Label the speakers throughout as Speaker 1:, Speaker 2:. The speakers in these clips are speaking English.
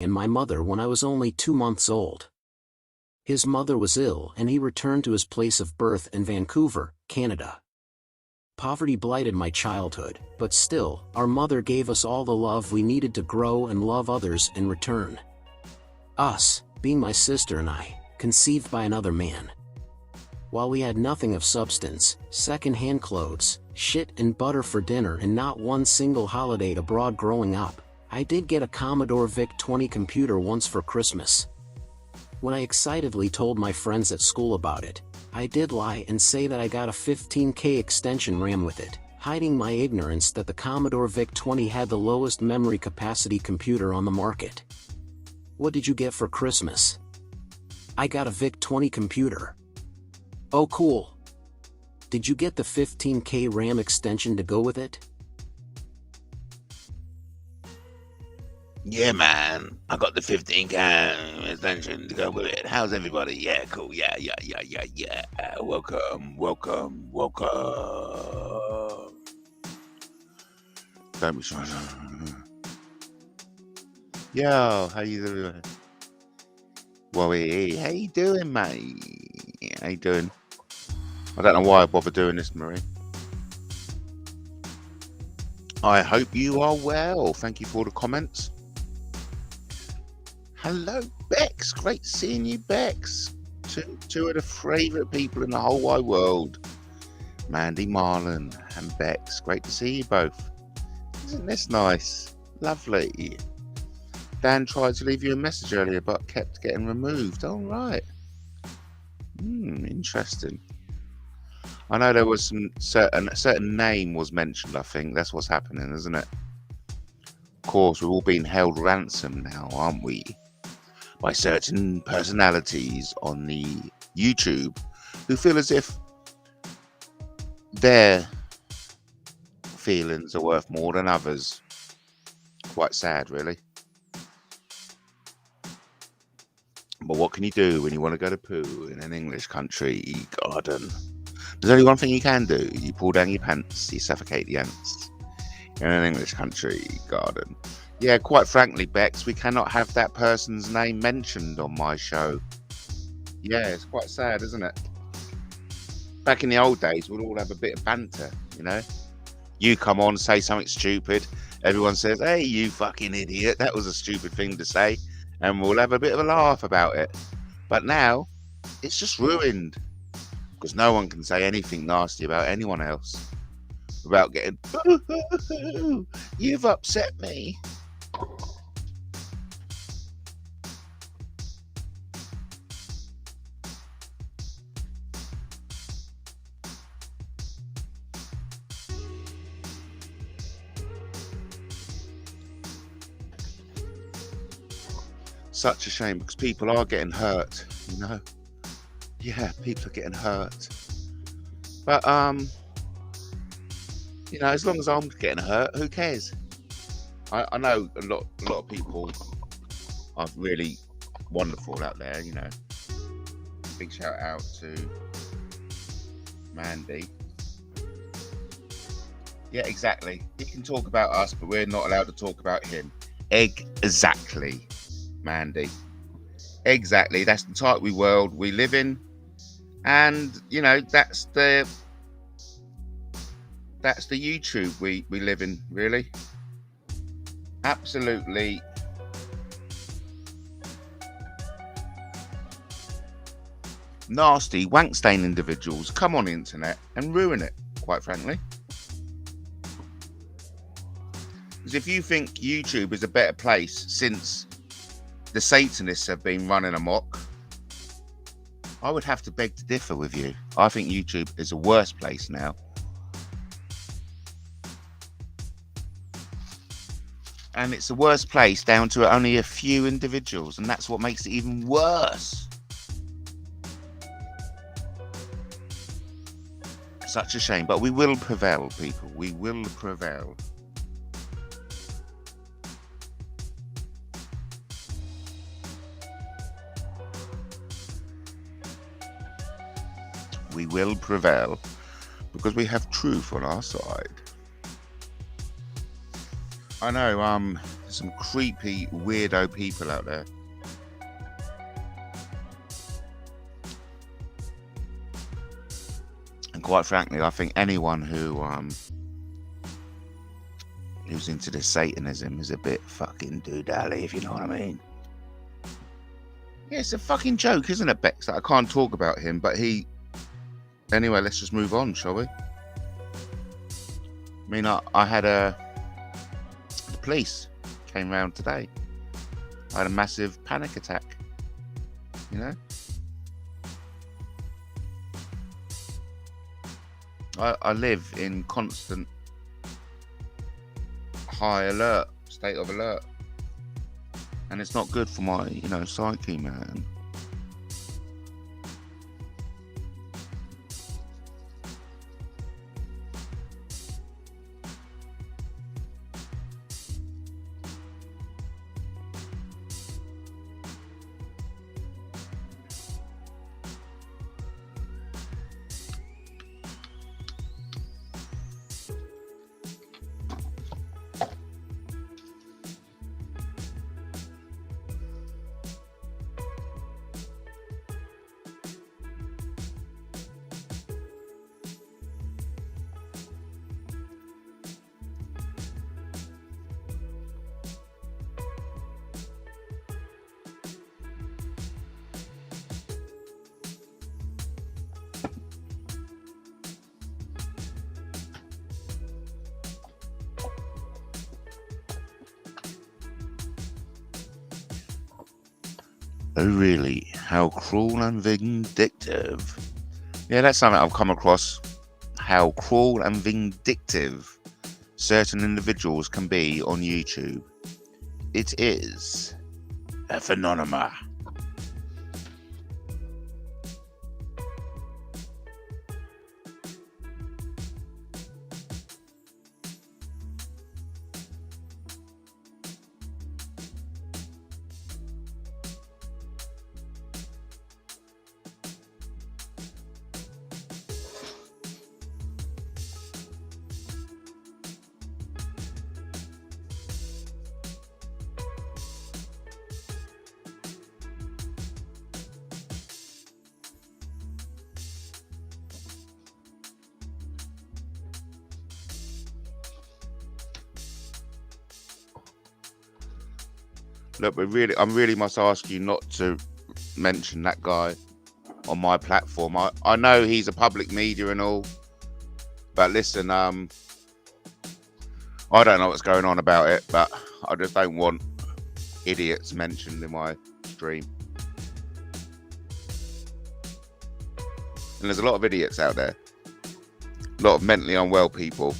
Speaker 1: and my mother when I was only 2 months old. His mother was ill and he returned to his place of birth in Vancouver, Canada. Poverty blighted my childhood, but still, our mother gave us all the love we needed to grow and love others in return. Us, being my sister and I, conceived by another man. While we had nothing of substance, second-hand clothes, shit and butter for dinner and not one single holiday abroad growing up, I did get a Commodore VIC-20 computer once for Christmas. When I excitedly told my friends at school about it, I did lie and say that I got a 15K extension RAM with it, hiding my ignorance that the Commodore VIC-20 had the lowest memory capacity computer on the market. What did you get for Christmas? I got a VIC-20 computer. Oh cool. Did you get the 15K RAM extension to go with it?
Speaker 2: Yeah, man. I got the 15K extension to go with it. How's everybody? Yeah, cool. Yeah. Welcome. Don't be shy. Yo, how you doing? Whoa, how you doing, mate? How you doing? I don't know why I bother doing this, Marie. I hope you are well. Thank you for the comments. Hello, Bex. Great seeing you, Bex. Two of the favourite people in the whole wide world. Mandy Marlin and Bex. Great to see you both. Isn't this nice? Lovely. Dan tried to leave you a message earlier, but kept getting removed. All right. Interesting. I know there was some certain name was mentioned. I think that's what's happening, isn't it? Of course, we're all being held ransom now, aren't we? By certain personalities on the YouTube who feel as if their feelings are worth more than others. Quite sad, really. But what can you do when you want to go to poo in an English country garden? There's only one thing you can do. You pull down your pants, you suffocate the ants. In an English country garden. Yeah, quite frankly, Bex, we cannot have that person's name mentioned on my show. Yeah, it's quite sad, isn't it? Back in the old days, we'd all have a bit of banter, you know? You come on, say something stupid. Everyone says, hey, you fucking idiot. That was a stupid thing to say. And we'll have a bit of a laugh about it. But now, it's just ruined. Because no one can say anything nasty about anyone else without getting, you've upset me. Such a shame because people are getting hurt, you know. Yeah, people are getting hurt. But, you know, as long as I'm getting hurt, who cares? I know a lot of people are really wonderful out there, you know. Big shout out to Mandy. Yeah, exactly. He can talk about us, but we're not allowed to talk about him. Exactly, Mandy. Exactly. That's the type of world we live in. And, you know, that's the YouTube we live in, really. Absolutely. Nasty, wank stain individuals come on the internet and ruin it, quite frankly. Because if you think YouTube is a better place since the Satanists have been running amok, I would have to beg to differ with you. I think YouTube is a worse place now. And it's the worst place down to only a few individuals, and that's what makes it even worse. Such a shame, but we will prevail, people. We will prevail. We will prevail because we have truth on our side. I know, some creepy, weirdo people out there. And quite frankly, I think anyone who's into this Satanism is a bit fucking doodally, if you know what I mean. Yeah, it's a fucking joke, isn't it, Bex? That I can't talk about him, but he... Anyway, let's just move on, shall we? I mean, I had the police came round today. I had a massive panic attack, you know? I live in constant high alert, state of alert. And it's not good for my, you know, psyche, man. Oh, really? How cruel and vindictive. Yeah, that's something I've come across. How cruel and vindictive certain individuals can be on YouTube. It is a phenomenon. Look, but really, I really must ask you not to mention that guy on my platform. I know he's a public media and all, but listen, I don't know what's going on about it, but I just don't want idiots mentioned in my stream. And there's a lot of idiots out there, a lot of mentally unwell people,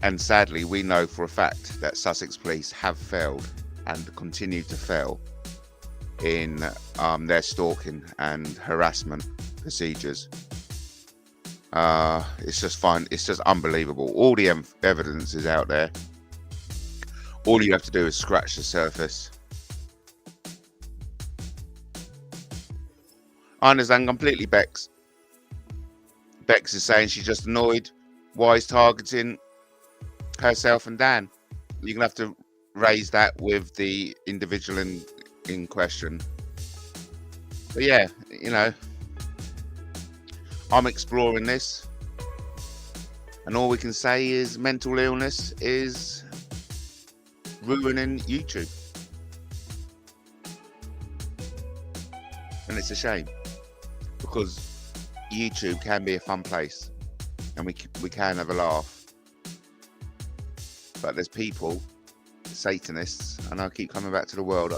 Speaker 2: and sadly, we know for a fact that Sussex Police have failed and continue to fail in their stalking and harassment procedures. It's just fine. It's just unbelievable. All the evidence is out there. All you have to do is scratch the surface. I understand completely, Bex. Bex is saying she's just annoyed why he's targeting herself and Dan. You're gonna have to raise that with the individual in question. But yeah, you know, I'm exploring this, and all we can say is mental illness is ruining YouTube, and it's a shame because YouTube can be a fun place and we can have a laugh, but there's people, Satanists, and I keep coming back to the word.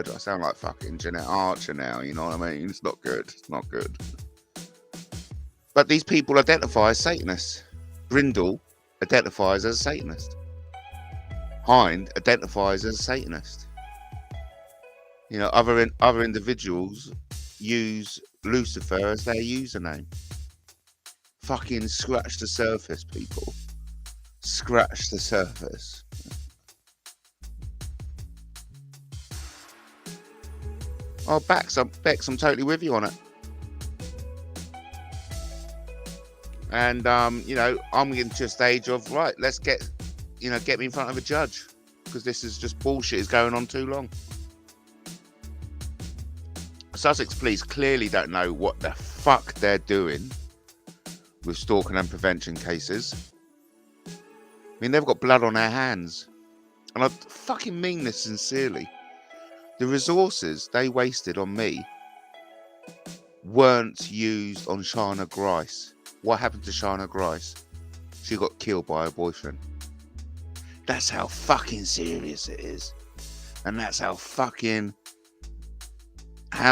Speaker 2: I sound like fucking Jeanette Archer now, you know what I mean? It's not good. It's not good. But these people identify as Satanists. Brindle identifies as a Satanist. Hind identifies as a Satanist. You know, other individuals use Lucifer as their username. Fucking scratch the surface, people. Scratch the surface. Oh, Bex, I'm totally with you on it. And, you know, I'm getting to a stage of, right, let's get me in front of a judge. because this is just bullshit is going on too long. Sussex police clearly don't know what the fuck they're doing with stalking and prevention cases. I mean, they've got blood on their hands. And I fucking mean this sincerely. The resources they wasted on me weren't used on Shana Grice. What happened to Shana Grice? She got killed by her boyfriend. That's how fucking serious it is. And that's how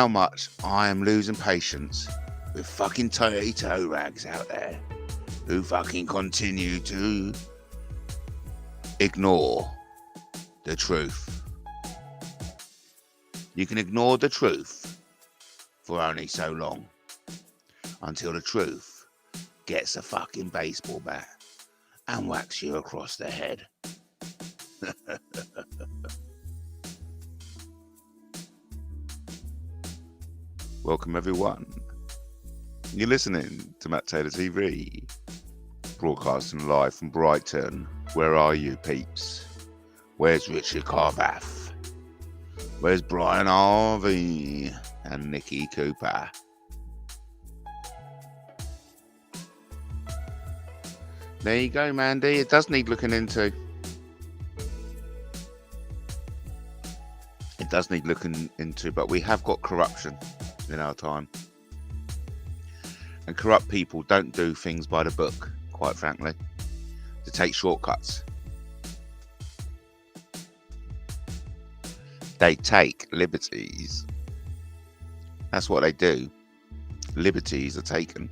Speaker 2: much I am losing patience with fucking toe rags out there who fucking continue to ignore the truth. You can ignore the truth for only so long until the truth gets a fucking baseball bat and whacks you across the head. Welcome everyone. You're listening to MattTaylorTV, broadcasting live from Brighton. Where are you, peeps? Where's Richard Carbath? Where's Brian Harvey and Nikki Cooper? There you go, Mandy. It does need looking into. It does need looking into, but we have got corruption in our time. And corrupt people don't do things by the book, quite frankly. To take shortcuts. They take liberties. That's what they do. Liberties are taken.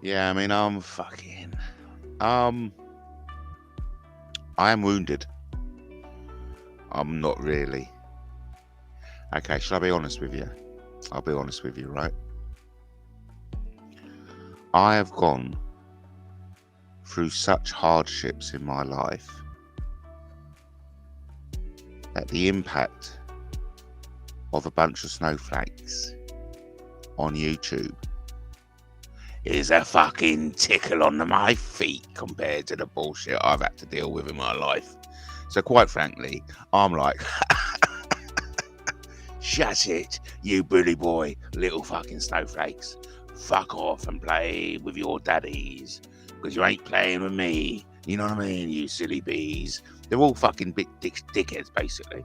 Speaker 2: Yeah, I mean, I am wounded. I'm not really. Okay, shall I be honest with you? I'll be honest with you, right? I have gone through such hardships in my life that the impact of a bunch of snowflakes on YouTube is a fucking tickle on my feet compared to the bullshit I've had to deal with in my life. So quite frankly, I'm like, shut it, you bully boy, little fucking snowflakes. Fuck off and play with your daddies, because you ain't playing with me. You know what I mean, you silly bees. They're all fucking big dickheads, basically.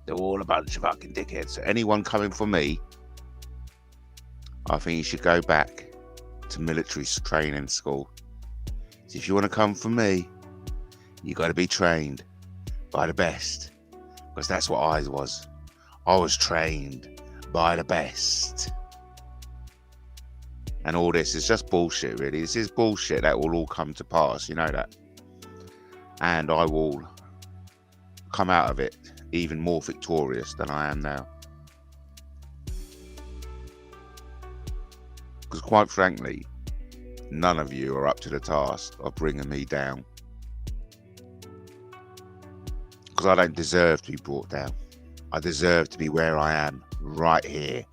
Speaker 2: They're all a bunch of fucking dickheads. So anyone coming for me, I think you should go back to military training school. So if you want to come for me, you got to be trained by the best, because that's what I was. I was trained by the best. And all this is just bullshit, really. This is bullshit that will all come to pass, you know that. And I will come out of it even more victorious than I am now. Because quite frankly, none of you are up to the task of bringing me down. Because I don't deserve to be brought down. I deserve to be where I am, right here,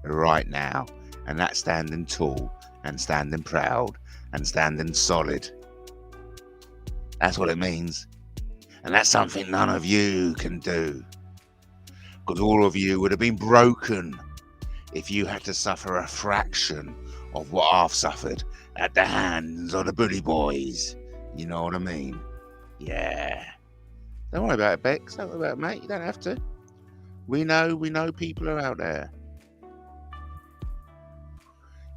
Speaker 2: right now. And that's standing tall, and standing proud, and standing solid. That's what it means. And that's something none of you can do. Because all of you would have been broken if you had to suffer a fraction of what I've suffered at the hands of the bully boys. You know what I mean? Yeah. Don't worry about it, Bex. Don't worry about it, mate. You don't have to. We know people are out there.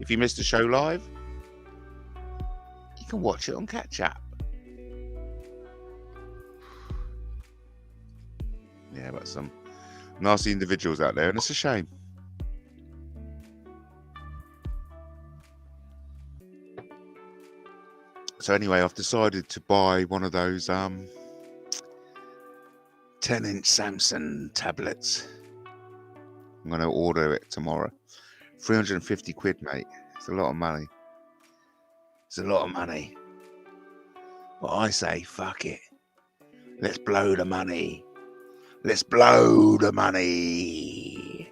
Speaker 2: If you missed the show live, you can watch it on catch up. Yeah, but some nasty individuals out there, and it's a shame. So anyway, I've decided to buy one of those 10-inch Samsung tablets. I'm going to order it tomorrow. 350 quid, mate. It's a lot of money. It's a lot of money. But I say, fuck it. Let's blow the money. Let's blow the money.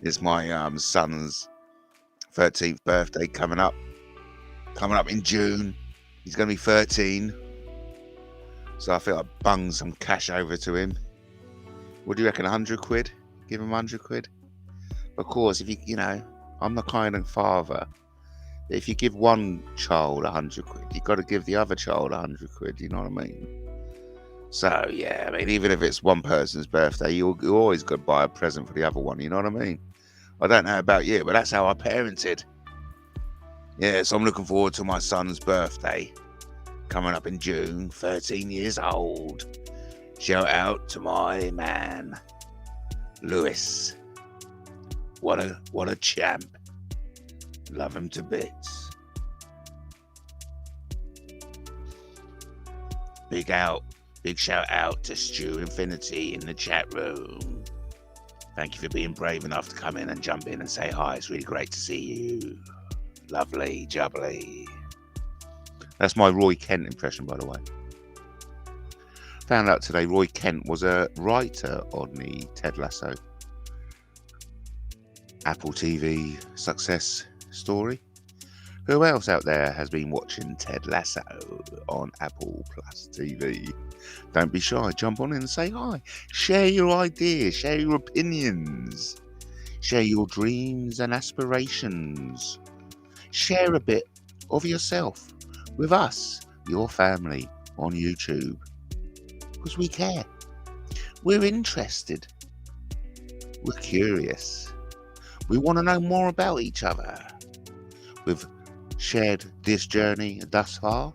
Speaker 2: It's my son's 13th birthday coming up in June. He's going to be 13. So I feel I'd bung some cash over to him. What do you reckon, 100 quid? Give him 100 quid? Of course, if you know, I'm the kind of father that if you give one child 100 quid, you've got to give the other child 100 quid, you know what I mean? So, yeah, I mean, even if it's one person's birthday, you always got to buy a present for the other one, you know what I mean? I don't know about you, but that's how I parented. Yeah, so I'm looking forward to my son's birthday coming up in June, 13 years old. Shout out to my man, Lewis. What a champ. Love him to bits. Big shout out to Stu Infinity in the chat room. Thank you for being brave enough to come in and jump in and say hi. It's really great to see you. Lovely, jubbly. That's my Roy Kent impression, by the way. Found out today Roy Kent was a writer on the Ted Lasso Apple TV success story. Who else out there has been watching Ted Lasso on Apple Plus TV? Don't be shy. Jump on in and say hi. Share your ideas. Share your opinions. Share your dreams and aspirations. Share a bit of yourself with us, your family, on YouTube. Because we care. We're interested. We're curious. We want to know more about each other. We've shared this journey thus far.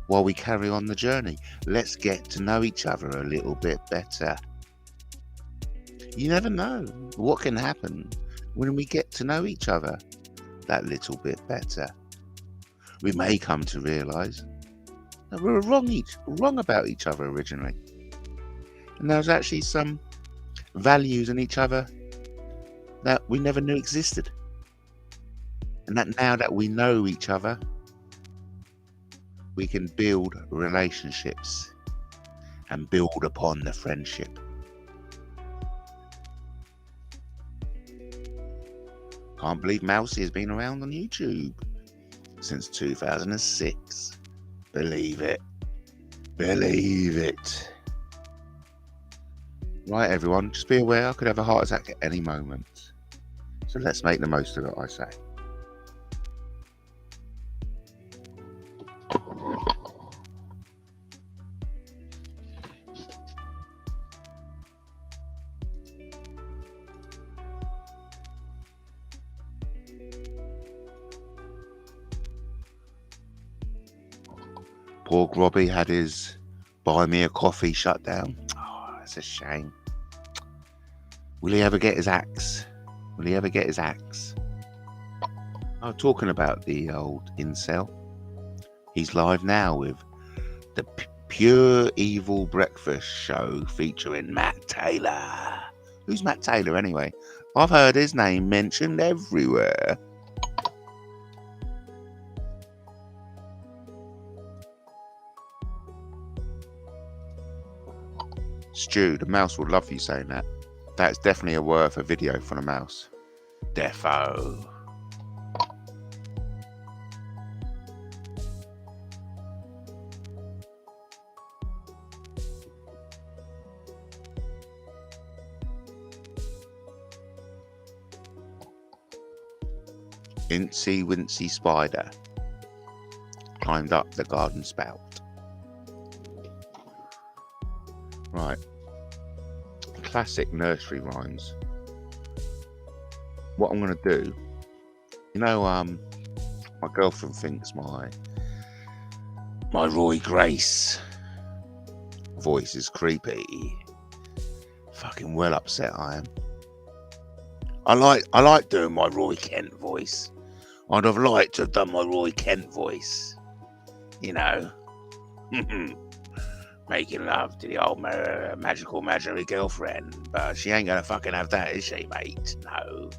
Speaker 2: While we carry on the journey, let's get to know each other a little bit better. You never know what can happen when we get to know each other that little bit better. We may come to realise that we were wrong about each other originally. And there's actually some values in each other that we never knew existed. And that now that we know each other, we can build relationships and build upon the friendship. Can't believe Mousy has been around on YouTube since 2006. Believe it. Believe it. Right, everyone, just be aware I could have a heart attack at any moment. So let's make the most of it, I say. Poor Robbie had his buy me a coffee shut down. Oh, that's a shame. Will he ever get his axe? Will he ever get his axe? Oh, talking about the old incel. He's live now with the Pure Evil Breakfast Show featuring Matt Taylor. Who's Matt Taylor anyway? I've heard his name mentioned everywhere. Stu, the mouse will love you saying that. That's definitely worth a video for the mouse. Defo. Incy Wincy Spider climbed up the garden spout. Right. Classic nursery rhymes. What I'm going to do, you know, my girlfriend thinks my Roy Grace voice is creepy. Fucking well upset I am. I like doing my Roy Kent voice. I'd have liked to have done my Roy Kent voice. you know, making love to the old magical imaginary girlfriend. But she ain't gonna fucking have that, is she, mate? No.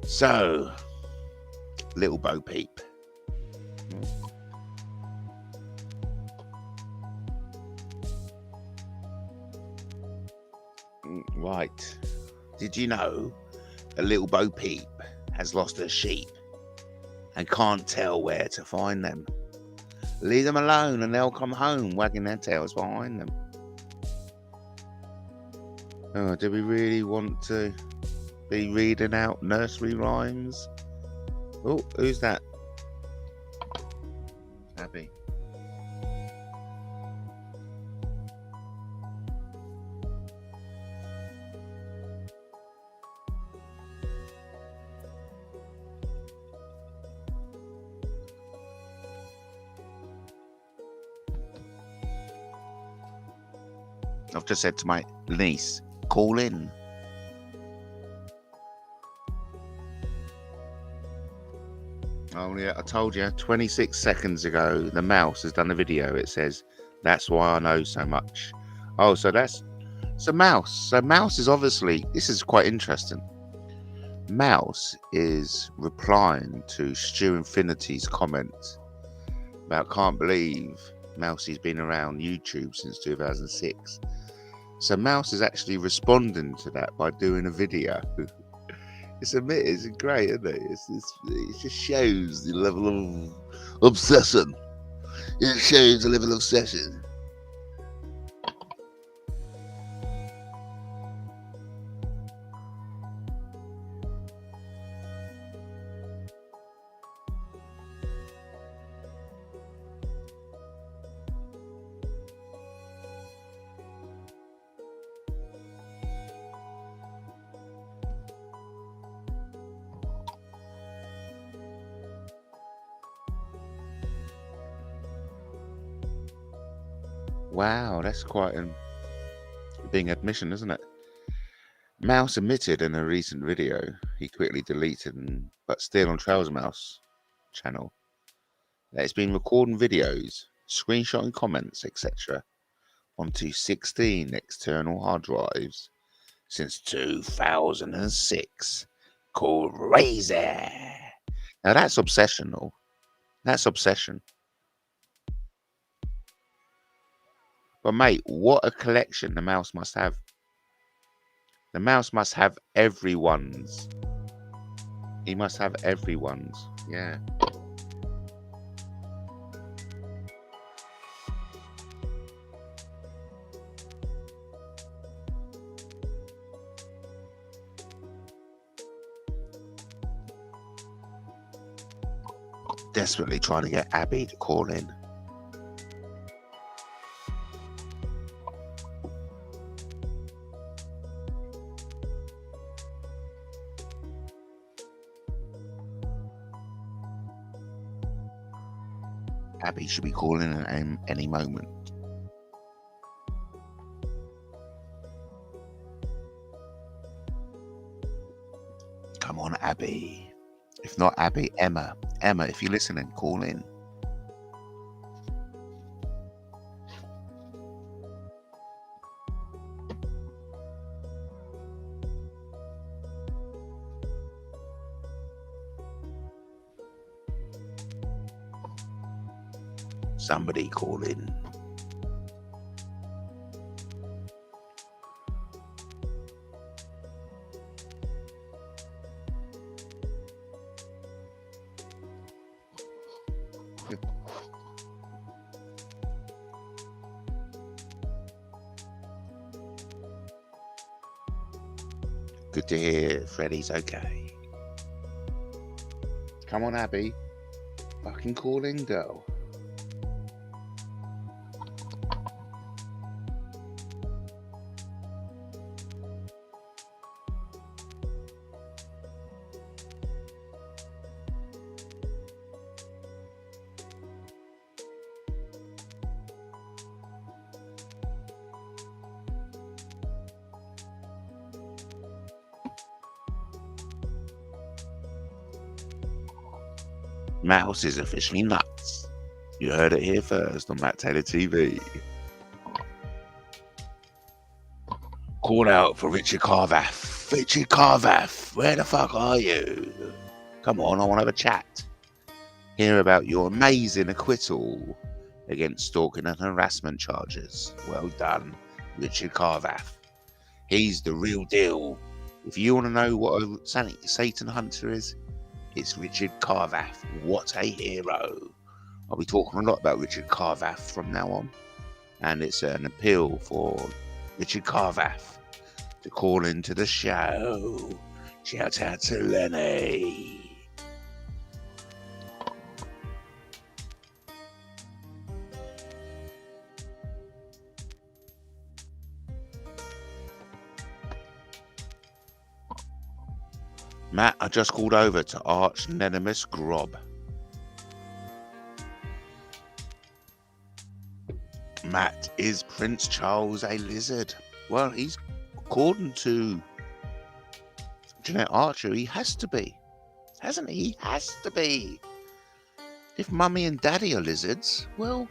Speaker 2: So, little Bo Peep. Right. Did you know a little Bo Peep has lost her sheep and can't tell where to find them? Leave them alone and they'll come home wagging their tails behind them. Oh, do we really want to be reading out nursery rhymes? Oh, who's that? Abby. I've just said to my niece, call in. Oh yeah, I told you 26 seconds ago, the mouse has done a video. It says, that's why I know so much. Oh, so that's mouse. So mouse is obviously, this is quite interesting. Mouse is replying to Stu Infinity's comment about can't believe Mousie's been around YouTube since 2006. So Mouse is actually responding to that by doing a video. It's great, isn't it? It just shows the level of obsession. It shows the level of obsession. Wow, that's quite a big admission, isn't it? Mouse admitted in a recent video he quickly deleted, but still on Trails Mouse channel, that he's been recording videos, screenshotting comments, etc. onto 16 external hard drives since 2006. Crazy. Now that's obsessional. That's obsession. But mate, what a collection the mouse must have. The mouse must have everyone's. He must have everyone's. Yeah. Desperately trying to get Abby to call in. Abby should be calling at any moment. Come on, Abby. If not Abby, Emma. Emma, if you're listening, call in. Somebody call in. Good to hear Freddie's okay. Come on, Abby. Fucking call in, girl. Mouse is officially nuts. You heard it here first on MattTaylorTV. Call out for Richard Carvath. Richard Carvath, where the fuck are you? Come on, I want to have a chat. Hear about your amazing acquittal against stalking and harassment charges. Well done, Richard Carvath. He's the real deal. If you want to know what a Satan hunter is, it's Richard Carvath. What a hero. I'll be talking a lot about Richard Carvath from now on. And it's an appeal for Richard Carvath to call into the show. Shout out to Lenny. Matt, I just called over to Arch Nenemus Grob. Matt, is Prince Charles a lizard? Well, he's, according to Jeanette Archer, he has to be. Hasn't he? He has to be. If Mummy and Daddy are lizards, well,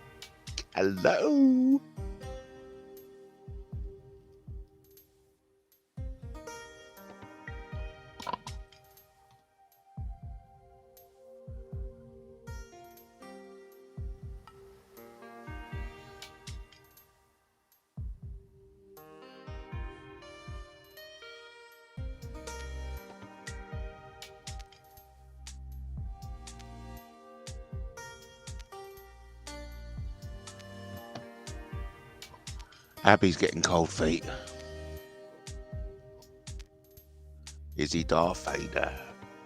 Speaker 2: hello. Abby's getting cold feet. Is he Darth Vader?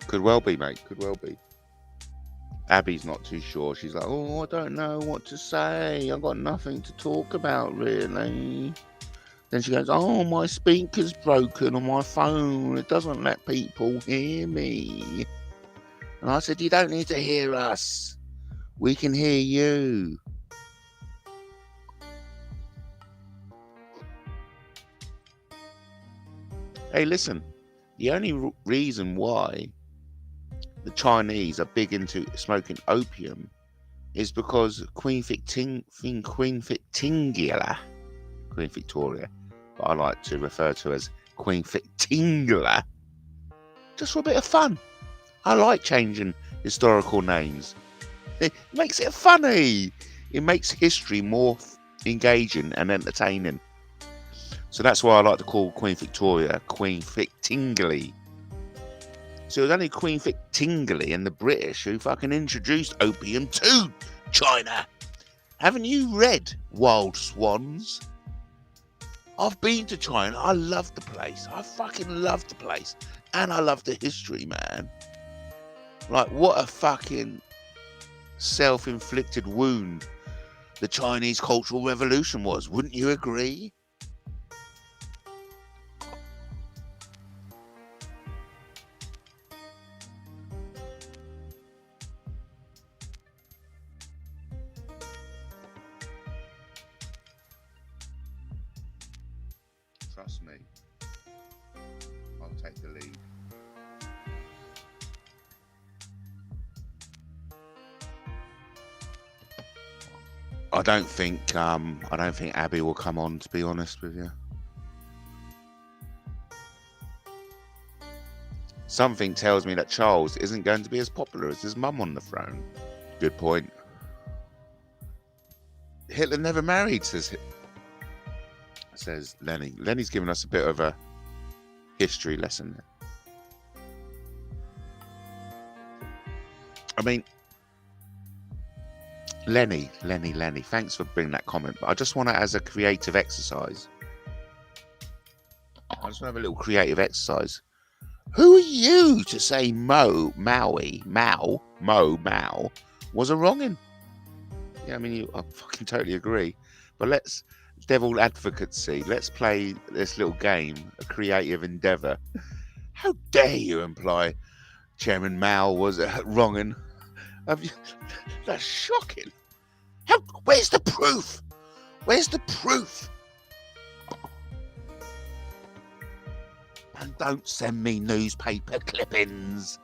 Speaker 2: Could well be, mate. Could well be. Abby's not too sure. She's like, oh, I don't know what to say. I've got nothing to talk about, really. Then she goes, oh, my speaker's broken on my phone. It doesn't let people hear me. And I said, you don't need to hear us. We can hear you. Hey, listen, the only reason why the Chinese are big into smoking opium is because Queen Victoria, but I like to refer to as Queen Victoria, just for a bit of fun. I like changing historical names. It makes it funny. It makes history more engaging and entertaining. So that's why I like to call Queen Victoria Queen Victingley. So it was only Queen Victingley and the British who fucking introduced opium to China. Haven't you read Wild Swans? I've been to China. I love the place. I fucking love the place. And I love the history, man. Like, what a fucking self-inflicted wound the Chinese Cultural Revolution was. Wouldn't you agree? Trust me, I'll take the lead. I don't think Abby will come on, to be honest with you. Something tells me that Charles isn't going to be as popular as his mum on the throne. Good point. Hitler never married, says Lenny. Lenny's giving us a bit of a history lesson there. I mean, Lenny, thanks for bringing that comment. But I just want it as a creative exercise. I just want to have a little creative exercise. Who are you to say Mao was a wrongin'? Yeah, I mean, I fucking totally agree. But let's devil advocacy. Let's play this little game, a creative endeavour. How dare you imply Chairman Mao was a wrongin'? That's shocking. Where's the proof? Where's the proof? And don't send me newspaper clippings.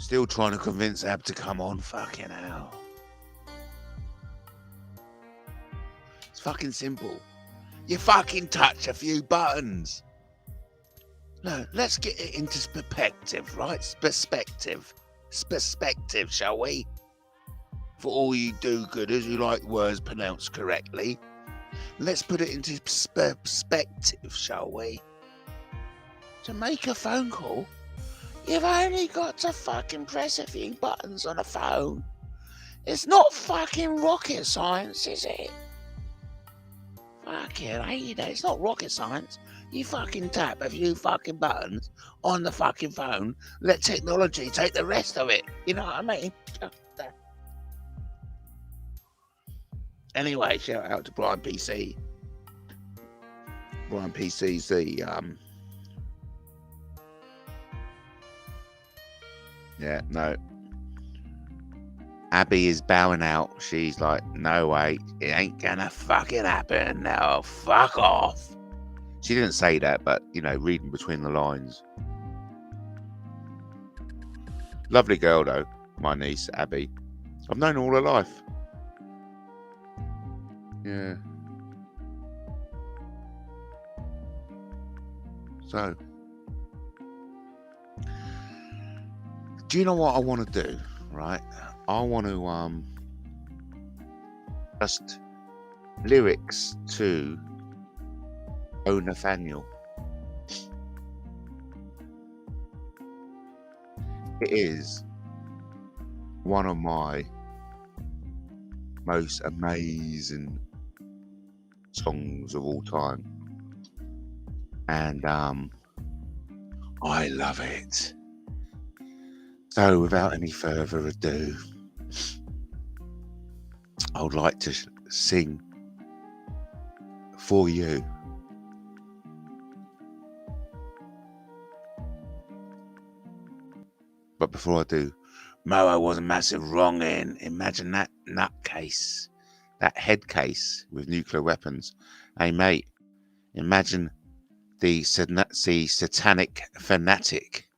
Speaker 2: Still trying to convince Ab to come on. Fucking hell. It's fucking simple. You fucking touch a few buttons. No, let's get it into perspective, right? Perspective, shall we? For all you do-gooders who like words pronounced correctly, let's put it into perspective, shall we? To make a phone call, you've only got to fucking press a few buttons on a phone. It's not fucking rocket science, is it? Fucking hate it. It's not rocket science. You fucking tap a few fucking buttons on the fucking phone. Let technology take the rest of it. You know what I mean? Anyway, shout out to Brian PC. Brian PC's the yeah, no. Abby is bowing out. She's like, no way, it ain't gonna fucking happen. No, fuck off. She didn't say that, but, you know, reading between the lines. Lovely girl, though, my niece, Abby. I've known her all her life. Yeah. So, do you know what I want to do, right? I want to just lyrics to Oh Nathaniel. It is one of my most amazing songs of all time, and I love it. So without any further ado, I would like to sing for you. But before I do, Moa was a massive wronging. Imagine that nutcase, that head case with nuclear weapons. Hey mate, imagine the satanic fanatic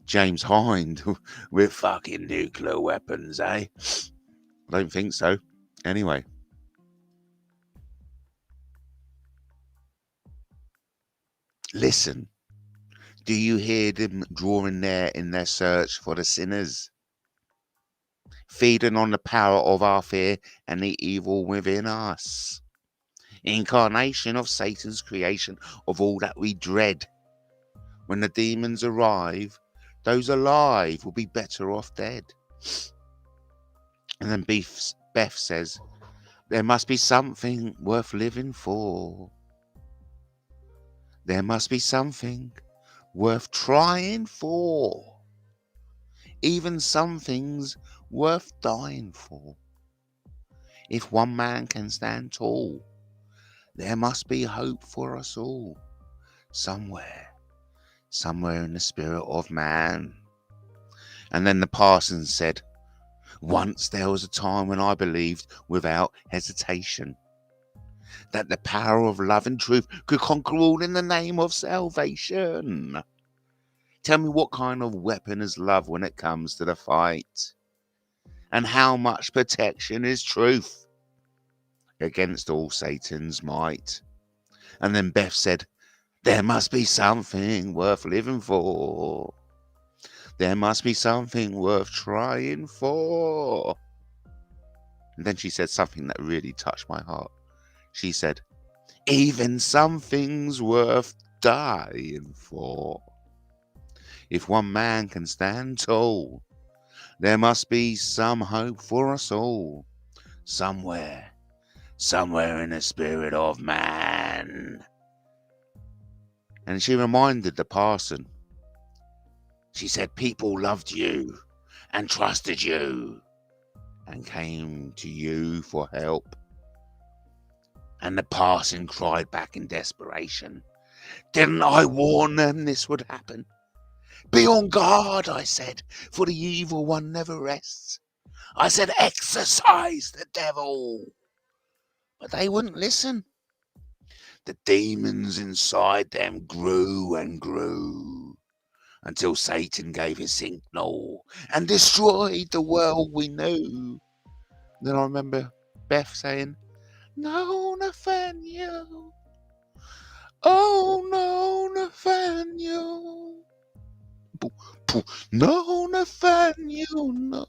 Speaker 2: James Hind with fucking nuclear weapons, eh? I don't think so. Anyway. Listen. Do you hear them drawing near in their search for the sinners? Feeding on the power of our fear and the evil within us. Incarnation of Satan's creation of all that we dread. When the demons arrive, those alive will be better off dead. And then Beth says, there must be something worth living for. There must be something worth trying for. Even some things worth dying for. If one man can stand tall, there must be hope for us all. Somewhere in the spirit of man. And then the parson said, once there was a time when I believed without hesitation that the power of love and truth could conquer all in the name of salvation. Tell me, what kind of weapon is love when it comes to the fight? And how much protection is truth against all Satan's might? And then Beth said, there must be something worth living for. There must be something worth trying for. And then she said something that really touched my heart. She said, even something's worth dying for. If one man can stand tall, there must be some hope for us all. Somewhere in the spirit of man. And she reminded the parson. She said, people loved you and trusted you and came to you for help. And the parson cried back in desperation, didn't I warn them this would happen? Be on guard, I said, for the evil one never rests. I said, exorcise the devil. But they wouldn't listen. The demons inside them grew and grew until Satan gave his signal and destroyed the world we knew. Then I remember Beth saying, "No, Nathaniel. Oh, no, Nathaniel. No, Nathaniel, no.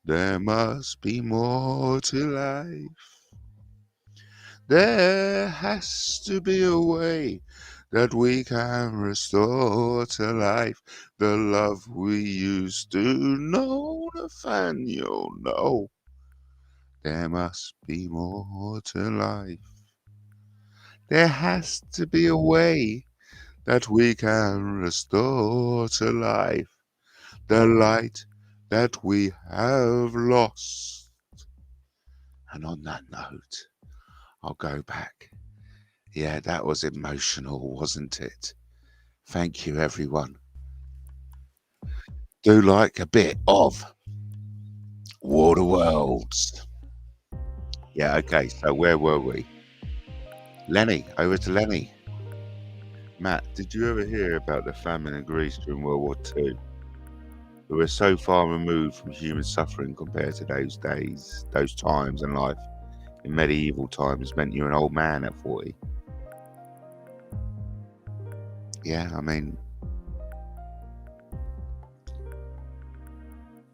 Speaker 2: There must be more to life. There has to be a way that we can restore to life the love we used to know, Nathaniel, no. There must be more to life. There has to be a way that we can restore to life the light that we have lost." And on that note, I'll go back. Yeah, that was emotional, wasn't it? Thank you, everyone. Do like a bit of Water Worlds. Yeah, okay, so where were we? Lenny, over to Lenny. Matt, did you ever hear about the famine in Greece during World War II? We were so far removed from human suffering compared to those days, those times in life. In medieval times meant you're an old man at 40. Yeah, I mean,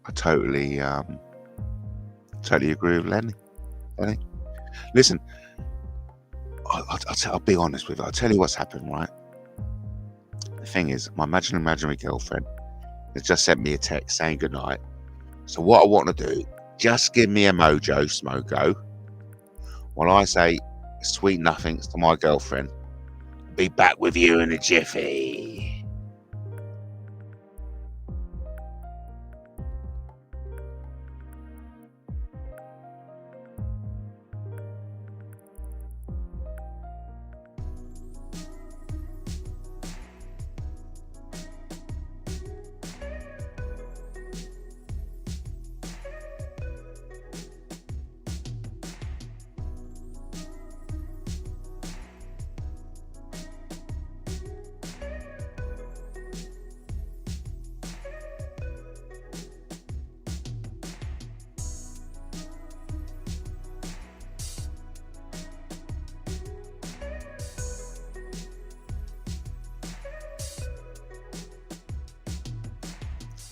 Speaker 2: I totally agree with Lenny. Listen, I'll be honest with you. I'll tell you what's happened, right? The thing is, my imaginary girlfriend has just sent me a text saying goodnight. So what I want to do, just give me a mojo, Smoko, while I say sweet nothings to my girlfriend. Be back with you in a jiffy.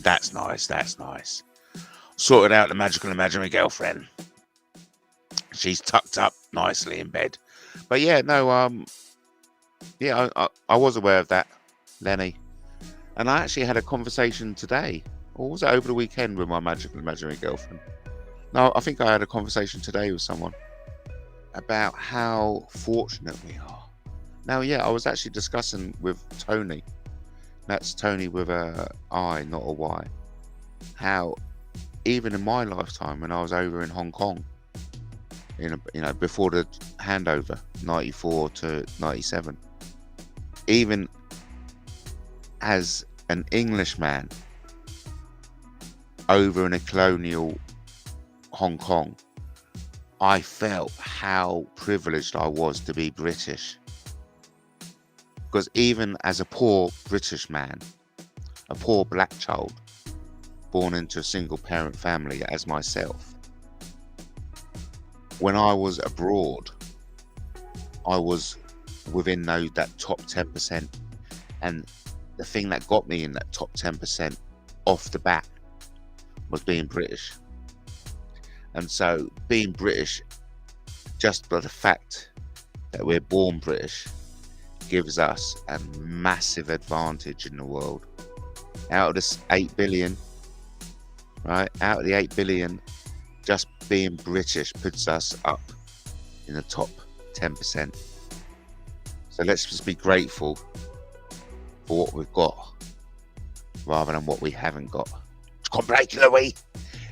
Speaker 2: That's nice, that's nice. Sorted out the magical imaginary girlfriend. She's tucked up nicely in bed. But yeah, no, yeah, I was aware of that, Lenny. And I actually had a conversation today, or was it over the weekend, with my magical imaginary girlfriend? No, I think I had a conversation today with someone about how fortunate we are. Now, yeah, I was actually discussing with Tony. That's Tony with a I, not a Y. How even in my lifetime, when I was over in Hong Kong, before the handover, 94 to 97, even as an Englishman over in a colonial Hong Kong, I felt how privileged I was to be British. Because even as a poor British man, a poor black child, born into a single parent family as myself, when I was abroad, I was within that top 10%. And the thing that got me in that top 10% off the bat was being British. And so being British, just by the fact that we're born British, gives us a massive advantage in the world. Out of this 8 billion, right? Out of the 8 billion, just being British puts us up in the top 10%. So let's just be grateful for what we've got rather than what we haven't got.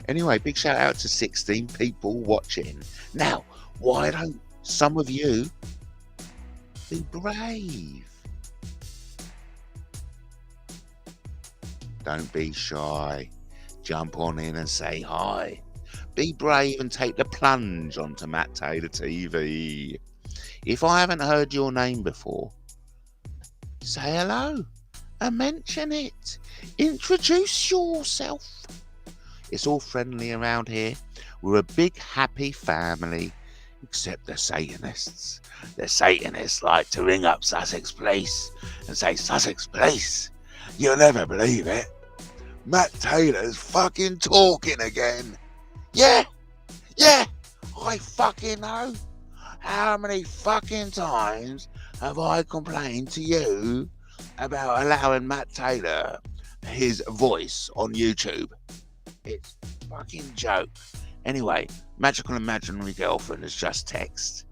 Speaker 2: Anyway, big shout out to 16 people watching. Now, why don't some of you be brave? Don't be shy. Jump on in and say hi. Be brave and take the plunge onto MattTaylorTV. If I haven't heard your name before, say hello and mention it. Introduce yourself. It's all friendly around here. We're a big happy family, except the Satanists. The Satanists like to ring up Sussex Police and say, Sussex Police, you'll never believe it, Matt Taylor's fucking talking again. Yeah, I fucking know. How many fucking times have I complained to you about allowing Matt Taylor his voice on YouTube? It's a fucking joke. Anyway, magical imaginary girlfriend has just texted.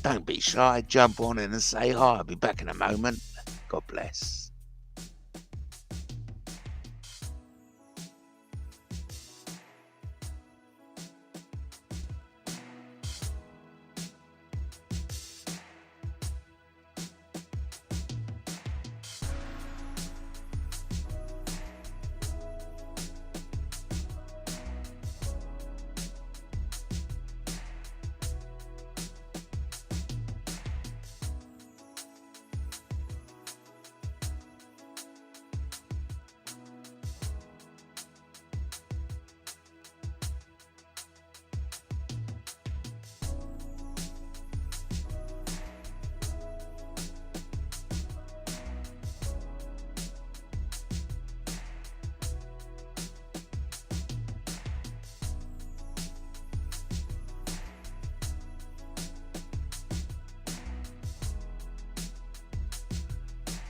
Speaker 2: Don't be shy, jump on in and say hi. I'll be back in a moment. God bless.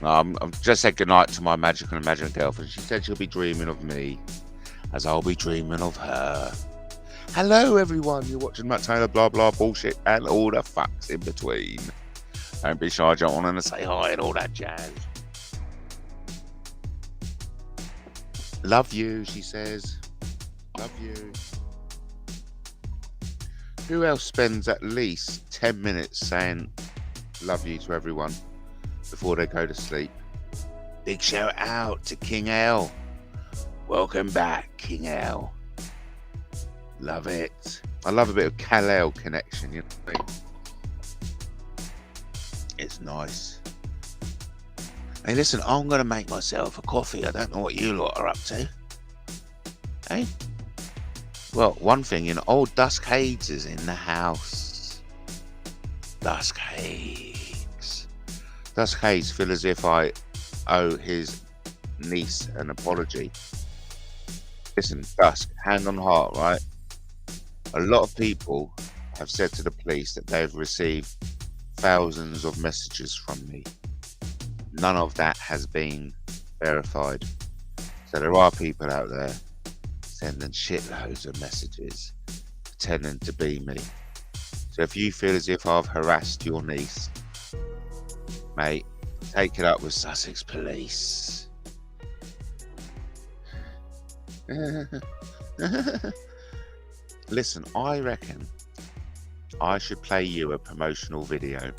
Speaker 2: I've just said goodnight to my magical and imaginary girlfriend. She said she'll be dreaming of me as I'll be dreaming of her. Hello, everyone. You're watching Matt Taylor, blah, blah, bullshit, and all the fucks in between. Don't be shy, jump on and say hi and all that jazz. Love you, she says. Love you. Who else spends at least 10 minutes saying love you to everyone before they go to sleep? Big shout out to King L. Welcome back, King L. Love it. I love a bit of Kal-El connection, you know. It's nice. Hey, listen, I'm going to make myself a coffee. I don't know what you lot are up to. Hey? Well, one thing, you know, old Dusk Hades is in the house. Dusk Hades. Dusk Hades feel as if I owe his niece an apology. Listen, Dusk, hand on heart, right? A lot of people have said to the police that they've received thousands of messages from me. None of that has been verified. So there are people out there sending shitloads of messages, pretending to be me. So if you feel as if I've harassed your niece, mate, take it up with Sussex Police. Listen, I reckon I should play you a promotional video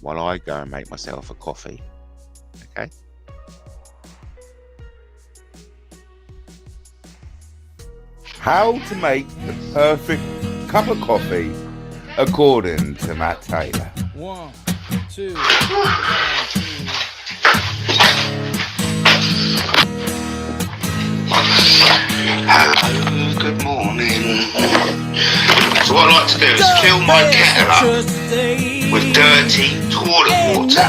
Speaker 2: while I go and make myself a coffee. Okay? How to make the perfect cup of coffee according to Matt Taylor.
Speaker 3: 1, 2, 3.
Speaker 2: Hello, good morning. So what I like to do is fill my kettle up with dirty toilet water.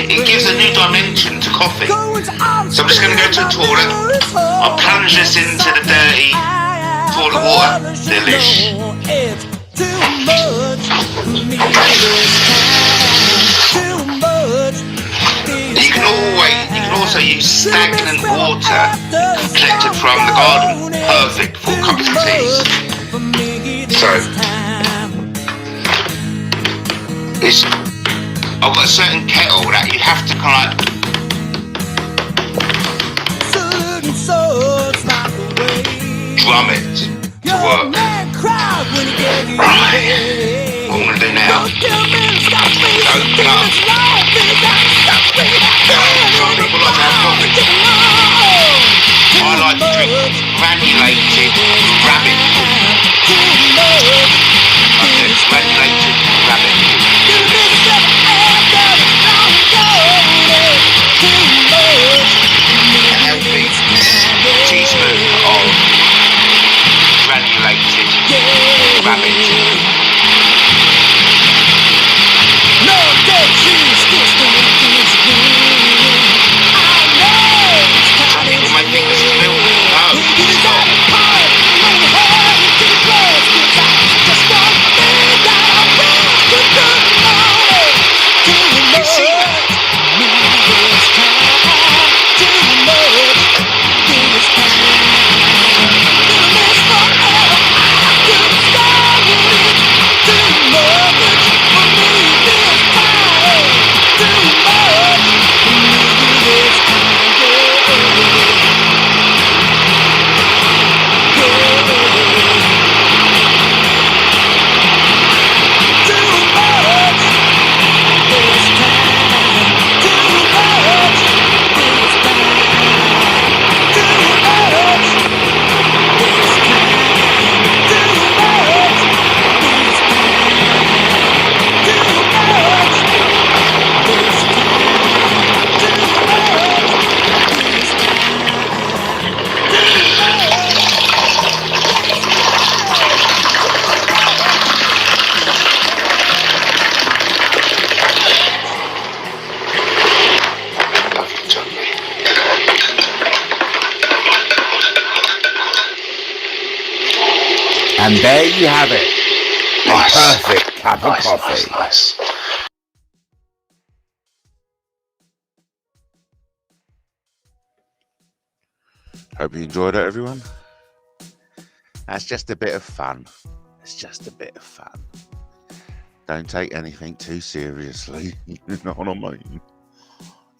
Speaker 2: It gives a new dimension to coffee. So I'm just going to go to the toilet. I'll plunge this into the dirty toilet water. Delish. You can also use stagnant water collected from the garden. Perfect for cups of tea. So I've got a certain kettle that you have to kind of drum it to work. Right. What I'm going to do now is open up. Some people like to have coffee. I like to drink granulated rabbit food. That's it, granulated rabbit food. And there you have it. Nice. A perfect cup of coffee.
Speaker 3: Nice.
Speaker 2: Hope you enjoyed it, everyone. That's just a bit of fun. It's just a bit of fun. Don't take anything too seriously. You know what I mean?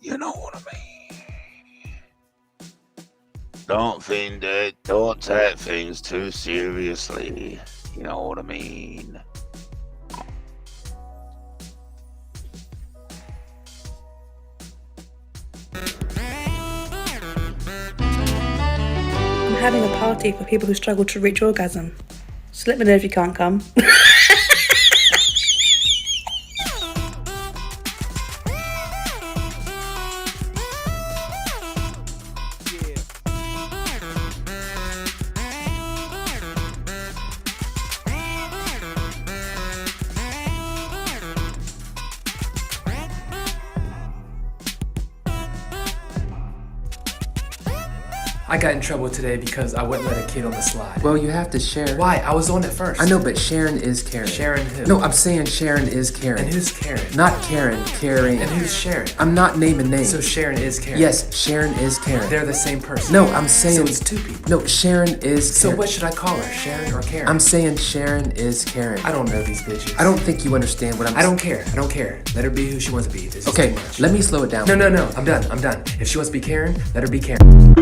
Speaker 2: You know what I mean? Don't take things too seriously. You know what I mean?
Speaker 4: I'm having a party for people who struggle to reach orgasm. So let me know if you can't come.
Speaker 5: I got in trouble today because I wouldn't let a kid on the slide.
Speaker 6: Well, you have to share.
Speaker 5: Why? I was on it first.
Speaker 6: I know, but Sharon is Karen.
Speaker 5: Sharon who?
Speaker 6: No, I'm saying Sharon is Karen.
Speaker 5: And who's Karen?
Speaker 6: Not Karen, Karen.
Speaker 5: And who's Sharon?
Speaker 6: I'm not naming names.
Speaker 5: So Sharon is Karen?
Speaker 6: Yes, Sharon is Karen.
Speaker 5: They're the same person?
Speaker 6: No, I'm saying...
Speaker 5: So it's two people?
Speaker 6: No, Sharon is
Speaker 5: So
Speaker 6: Karen.
Speaker 5: what should I call her? Sharon or Karen?
Speaker 6: I'm saying Sharon is Karen.
Speaker 5: I don't know these bitches.
Speaker 6: I don't think you understand what I'm saying.
Speaker 5: I don't care. I don't care. Let her be who she wants to be. This is
Speaker 6: Okay,
Speaker 5: too much.
Speaker 6: let me slow it down.
Speaker 5: No. I'm done. If she wants to be Karen, let her be Karen.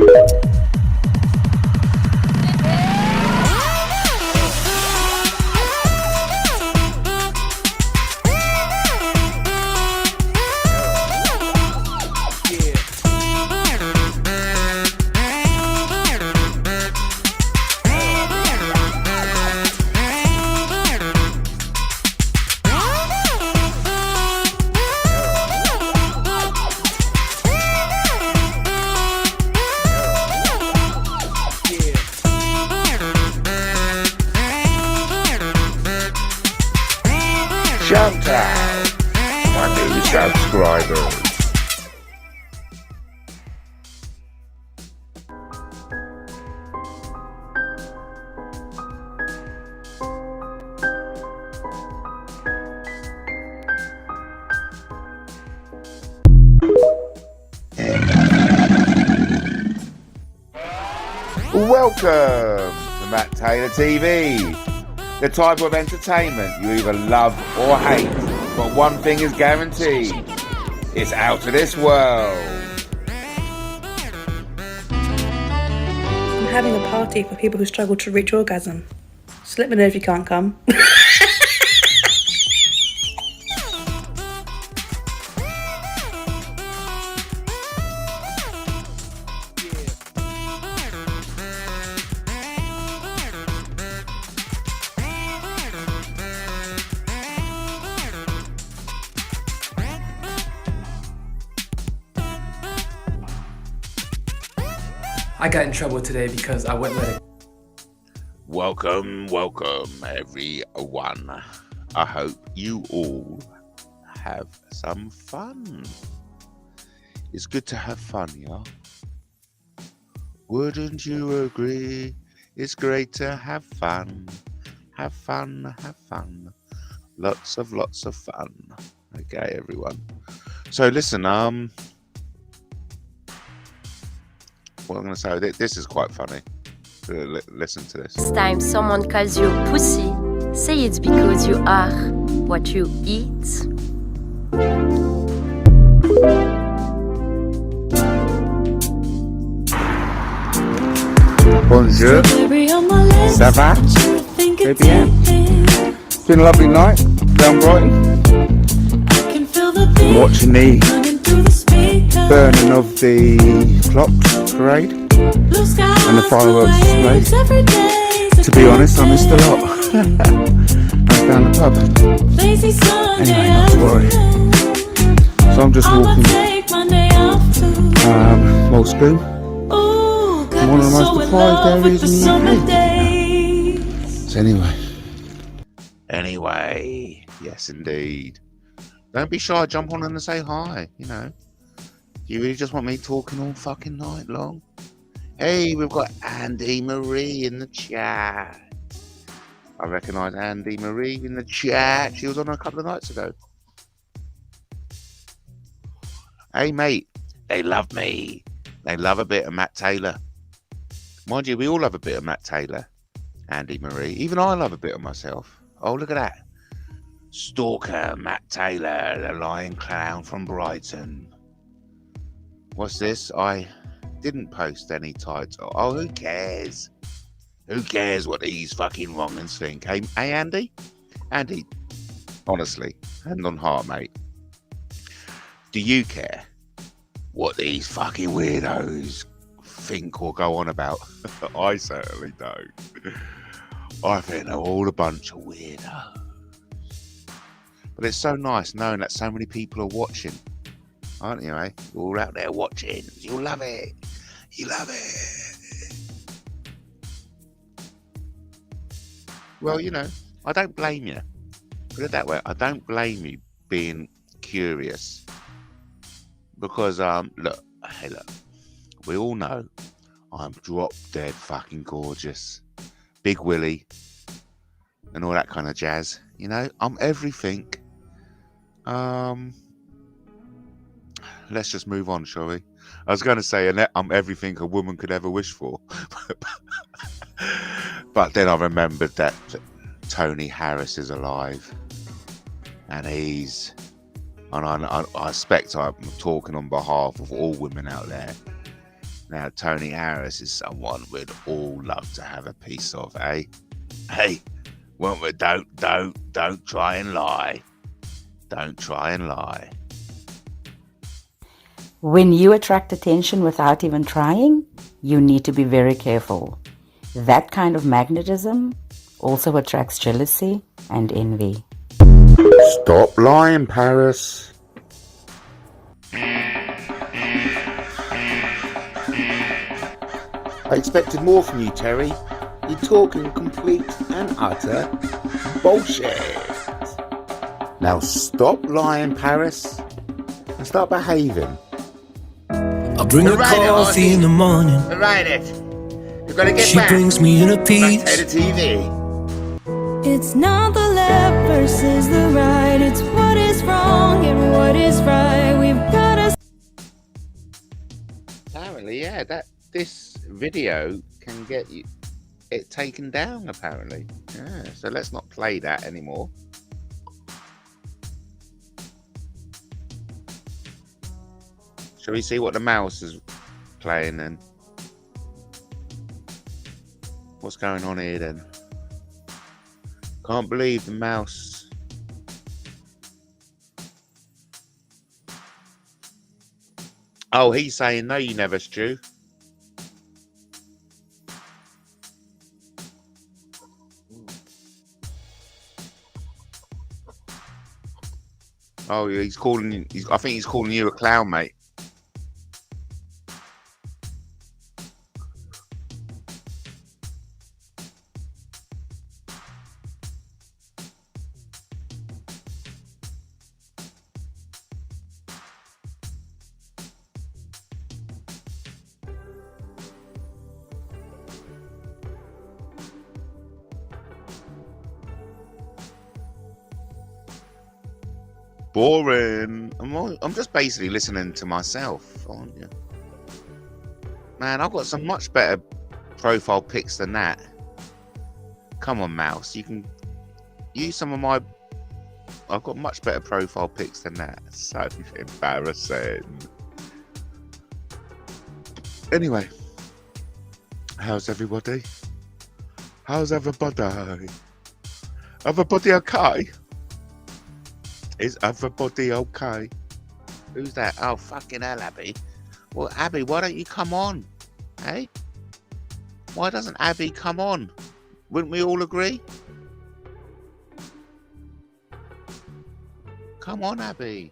Speaker 2: Shout out my new subscribers. Welcome to MattTaylorTV. The type of entertainment you either love or hate, but one thing is guaranteed, it's out of this world.
Speaker 4: I'm having a party for people who struggle to reach orgasm. So let me know if you can't come.
Speaker 5: I got in trouble today because I wouldn't let a...
Speaker 2: Welcome, everyone. I hope you all have some fun. It's good to have fun, y'all. Wouldn't you agree? It's great to have fun. Have fun. Lots of fun. Okay, everyone. So listen, what I'm going to say, this is quite funny. Listen to this.
Speaker 7: Next time someone calls you pussy, say it's because you are what you eat.
Speaker 2: Bonjour. Ça va? Très bien. It's been a lovely night down Brighton. Watching the burning of the clocks parade and the fireworks display. To be honest, I missed a lot. I was down the pub. Anyway, not to worry. So I'm just walking Moulscombe. One of the most deprived areas in the UK. So anyway, yes indeed. Don't be shy, jump on and say hi, you know. Do you really just want me talking all fucking night long? Hey, we've got Andy Marie in the chat. I recognise Andy Marie in the chat. She was on a couple of nights ago. Hey, mate. They love me. They love a bit of Matt Taylor. Mind you, we all love a bit of Matt Taylor. Andy Marie. Even I love a bit of myself. Oh, look at that. Stalker Matt Taylor, the lying clown from Brighton. What's this? I didn't post any title. Oh, who cares? Who cares what these fucking wrong'uns think? Hey, Andy? Andy, honestly, hand on heart, mate. Do you care what these fucking weirdos think or go on about? I certainly don't. I think they're all a bunch of weirdos. But it's so nice knowing that so many people are watching. Aren't you, eh? You're all out there watching. You'll love it. You love it. Well, you know, I don't blame you. Put it that way. I don't blame you being curious. Because, look, hey, look. We all know I'm drop dead fucking gorgeous. Big Willie. And all that kind of jazz. You know, I'm everything. Let's just move on, shall we? I was going to say I'm everything a woman could ever wish for. But then I remembered that Tony Harris is alive. And he's... And I expect I'm talking on behalf of all women out there. Now, Tony Harris is someone we'd all love to have a piece of, eh? Hey, won't we? Don't try and lie. Don't try and lie.
Speaker 3: When you attract attention without even trying, you need to be very careful. That kind of magnetism also attracts jealousy and envy.
Speaker 2: Stop lying, Paris. I expected more from you, Terry. You're talking complete and utter bullshit. Now stop lying, Paris, and start behaving.
Speaker 8: I bring her coffee in the morning.
Speaker 2: Write it. You've got to get
Speaker 8: She
Speaker 2: back.
Speaker 8: brings me in a piece.
Speaker 2: MattTaylorTV.
Speaker 9: It's not the left versus the right. It's what is wrong and what is right. We've got to...
Speaker 2: Apparently, yeah, this video can get it taken down, apparently. Yeah, so let's not play that anymore. Shall we see what the mouse is playing then? What's going on here then? Can't believe the mouse. Oh, he's saying no, you never, Stu. Oh, he's calling you. I think he's calling you a clown, mate. Boring. I'm just basically listening to myself, aren't you? Man, I've got some much better profile pics than that. Come on, mouse. You can use some of my... I've got much better profile pics than that. So embarrassing. Anyway. How's everybody? How's everybody? Everybody okay? Is everybody okay? Who's that? Oh, fucking hell, Abby. Well, Abby, why don't you come on? Hey? Why doesn't Abby come on? Wouldn't we all agree? Come on, Abby.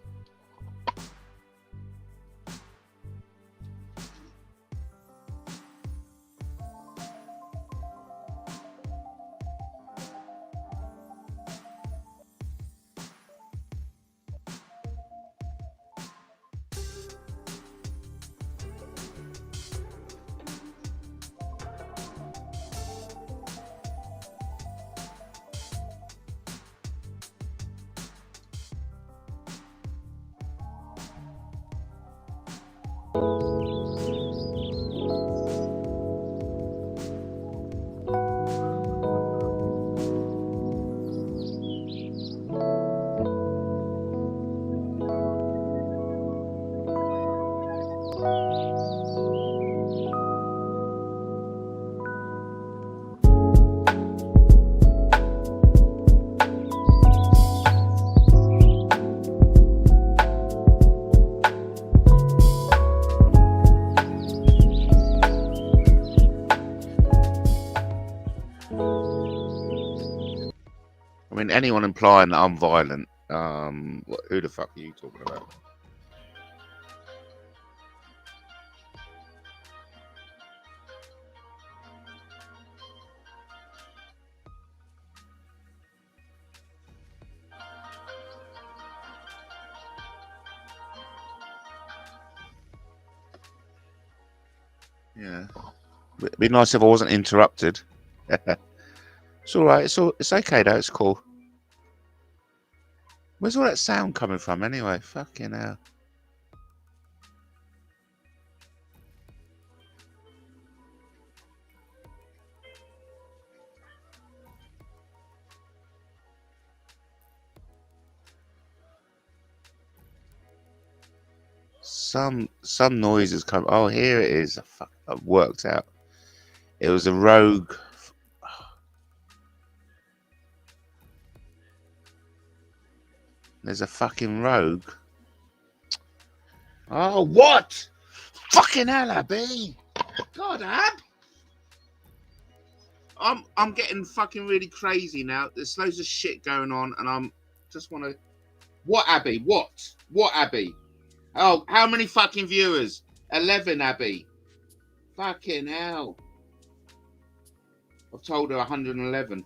Speaker 2: anyone implying that I'm violent, who the fuck are you talking about? Yeah, it'd be nice if I wasn't interrupted. It's all right. It's okay though. It's cool. Where's all that sound coming from anyway? Fucking hell. Some noises come. Oh, here it is. Fuck, I've worked out. It was a rogue. There's a fucking rogue. Oh, what? Fucking hell, Abby. God, Ab. I'm getting fucking really crazy now. There's loads of shit going on, and I'm just want to. What, Abby? What? What, Abby? Oh, how many fucking viewers? 11, Abby. Fucking hell. I've told her 111.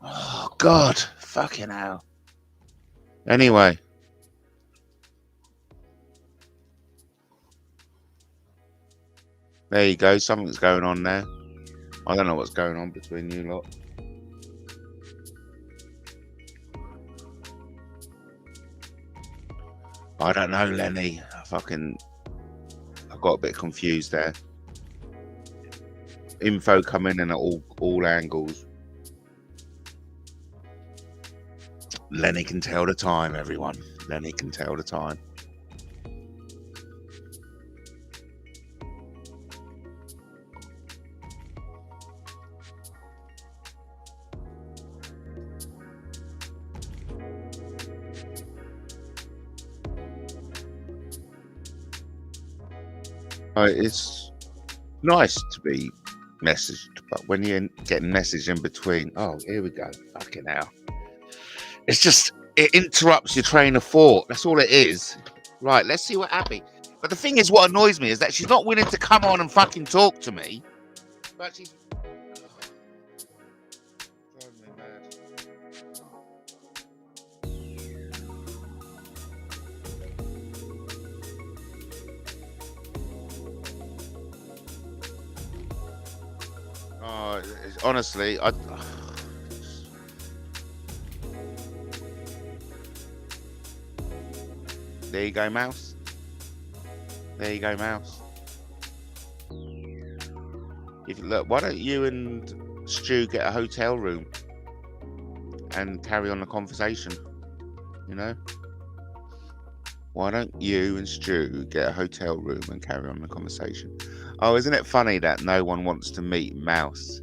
Speaker 2: Oh, God. Fucking hell. Anyway. There you go. Something's going on there. I don't know what's going on between you lot. I don't know, Lenny. I got a bit confused there. Info coming in at all angles. Lenny can tell the time, everyone. Lenny can tell the time. It's nice to be messaged, but when you're getting messaged in between, oh, here we go, fucking hell. It's just, it interrupts your train of thought. That's all it is. Right, let's see what Abby. But the thing is, what annoys me is that she's not willing to come on and fucking talk to me. But she's... driving me mad. Honestly, there you go, mouse. There you go, mouse. Look, why don't you and Stu get a hotel room and carry on the conversation? You know? Why don't you and Stu get a hotel room and carry on the conversation? Oh, isn't it funny that no one wants to meet Mouse?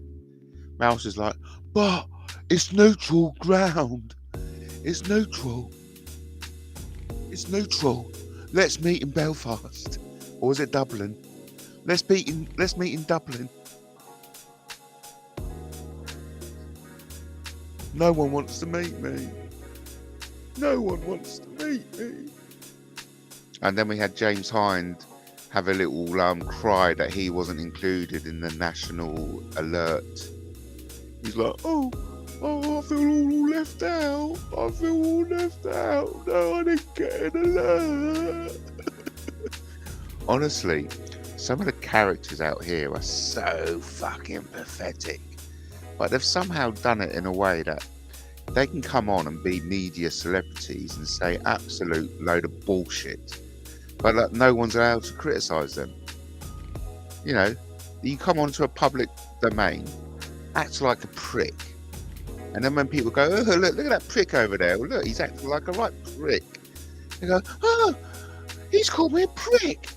Speaker 2: Mouse is like, but it's neutral ground. It's neutral. It's neutral. Let's meet in Belfast. Or is it Dublin? Let's meet in Dublin. No one wants to meet me. No one wants to meet me. And then we had James Hind have a little cry that he wasn't included in the national alert. He's like, oh, I feel all left out. I feel all left out. No, I didn't get an alert. Honestly, some of the characters out here are so fucking pathetic. But they've somehow done it in a way that they can come on and be media celebrities and say absolute load of bullshit. But like, no one's allowed to criticise them. You know, you come onto a public domain, act like a prick. And then when people go, oh, look at that prick over there. Well, look, he's acting like a right prick. They go, oh, he's called me a prick.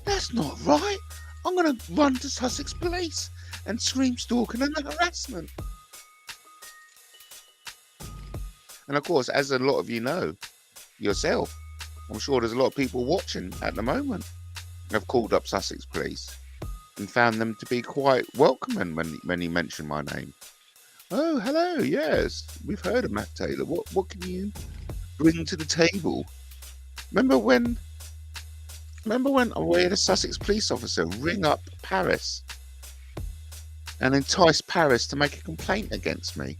Speaker 2: That's not right. I'm going to run to Sussex Police and scream stalking and harassment. And of course, as a lot of you know yourself, I'm sure there's a lot of people watching at the moment have called up Sussex Police and found them to be quite welcoming when he mentioned my name. Oh, hello. Yes, we've heard of Matt Taylor. What can you bring to the table? Remember when we had a Sussex police officer ring up Paris and entice Paris to make a complaint against me?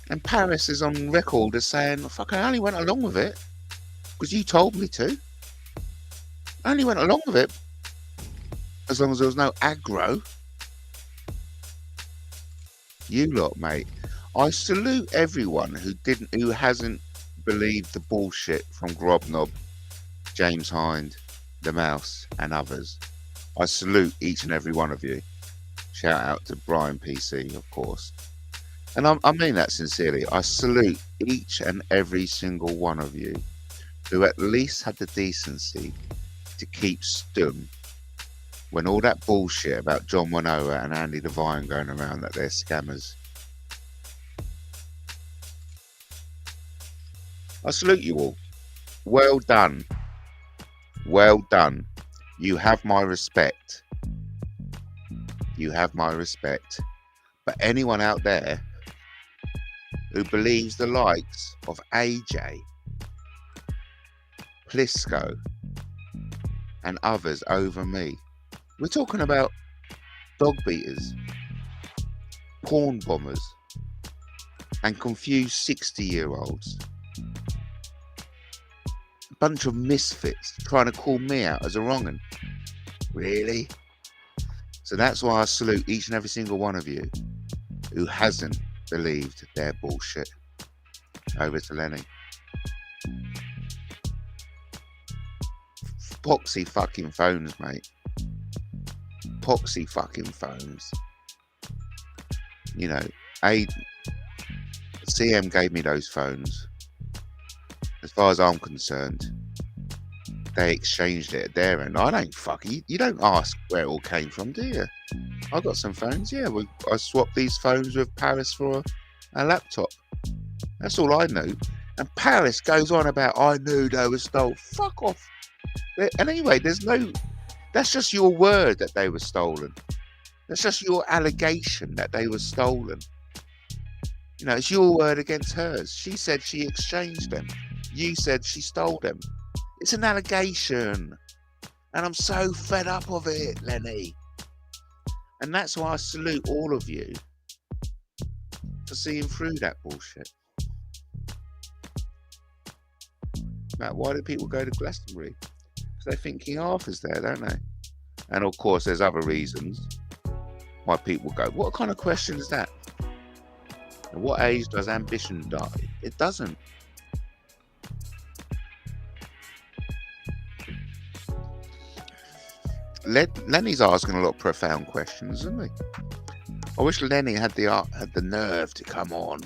Speaker 2: And Paris is on record as saying, fuck, I only went along with it because you told me to. I only went along with it as long as there was no aggro. You lot, mate. I salute everyone who hasn't believed the bullshit from Grobnob, James Hind, the Mouse, and others. I salute each and every one of you. Shout out to Brian PC, of course. And I mean that sincerely. I salute each and every single one of you who at least had the decency to keep stum when all that bullshit about John Winoa and Andy Devine going around that they're scammers. I salute you all. Well done. Well done. You have my respect. You have my respect. But anyone out there who believes the likes of AJ, Plisco, and others over me, we're talking about dog beaters, porn bombers, and confused 60-year-olds. A bunch of misfits trying to call me out as a wrong'un. Really? So that's why I salute each and every single one of you who hasn't believed their bullshit. Over to Lenny. Poxy fucking phones, mate. Poxy fucking phones. You know, CM gave me those phones. As far as I'm concerned, they exchanged it at their end. I don't fucking... You don't ask where it all came from, do you? I got some phones, yeah. I swapped these phones with Paris for a laptop. That's all I knew. And Paris goes on about, I knew they were stolen. Fuck off. And anyway, there's no... That's just your word that they were stolen. That's just your allegation that they were stolen. You know, it's your word against hers. She said she exchanged them. You said she stole them. It's an allegation. And I'm so fed up of it, Lenny. And that's why I salute all of you for seeing through that bullshit. Matt, why do people go to Glastonbury? Because they think King Arthur's there, don't they? And of course, there's other reasons why people go. What kind of question is that? At what age does ambition die? It doesn't. Lenny's asking a lot of profound questions, isn't he? I wish Lenny had the nerve to come on.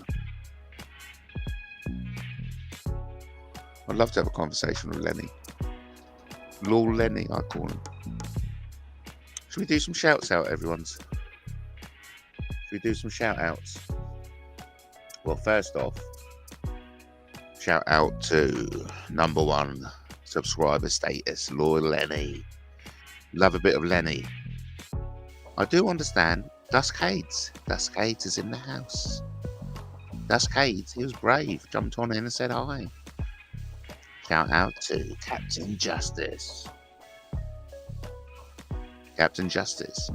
Speaker 2: I'd love to have a conversation with Lenny. Lord Lenny, I call him. Should we do some shouts out, everyone's? Should we do some shout outs? Well, first off, shout out to #1 subscriber status, Lord Lenny. Love a bit of Lenny. I do understand Dusk Hades. Dusk Hades is in the house. Dusk Hades, he was brave, jumped on in and said hi. Shout out to Captain Justice. Captain Justice,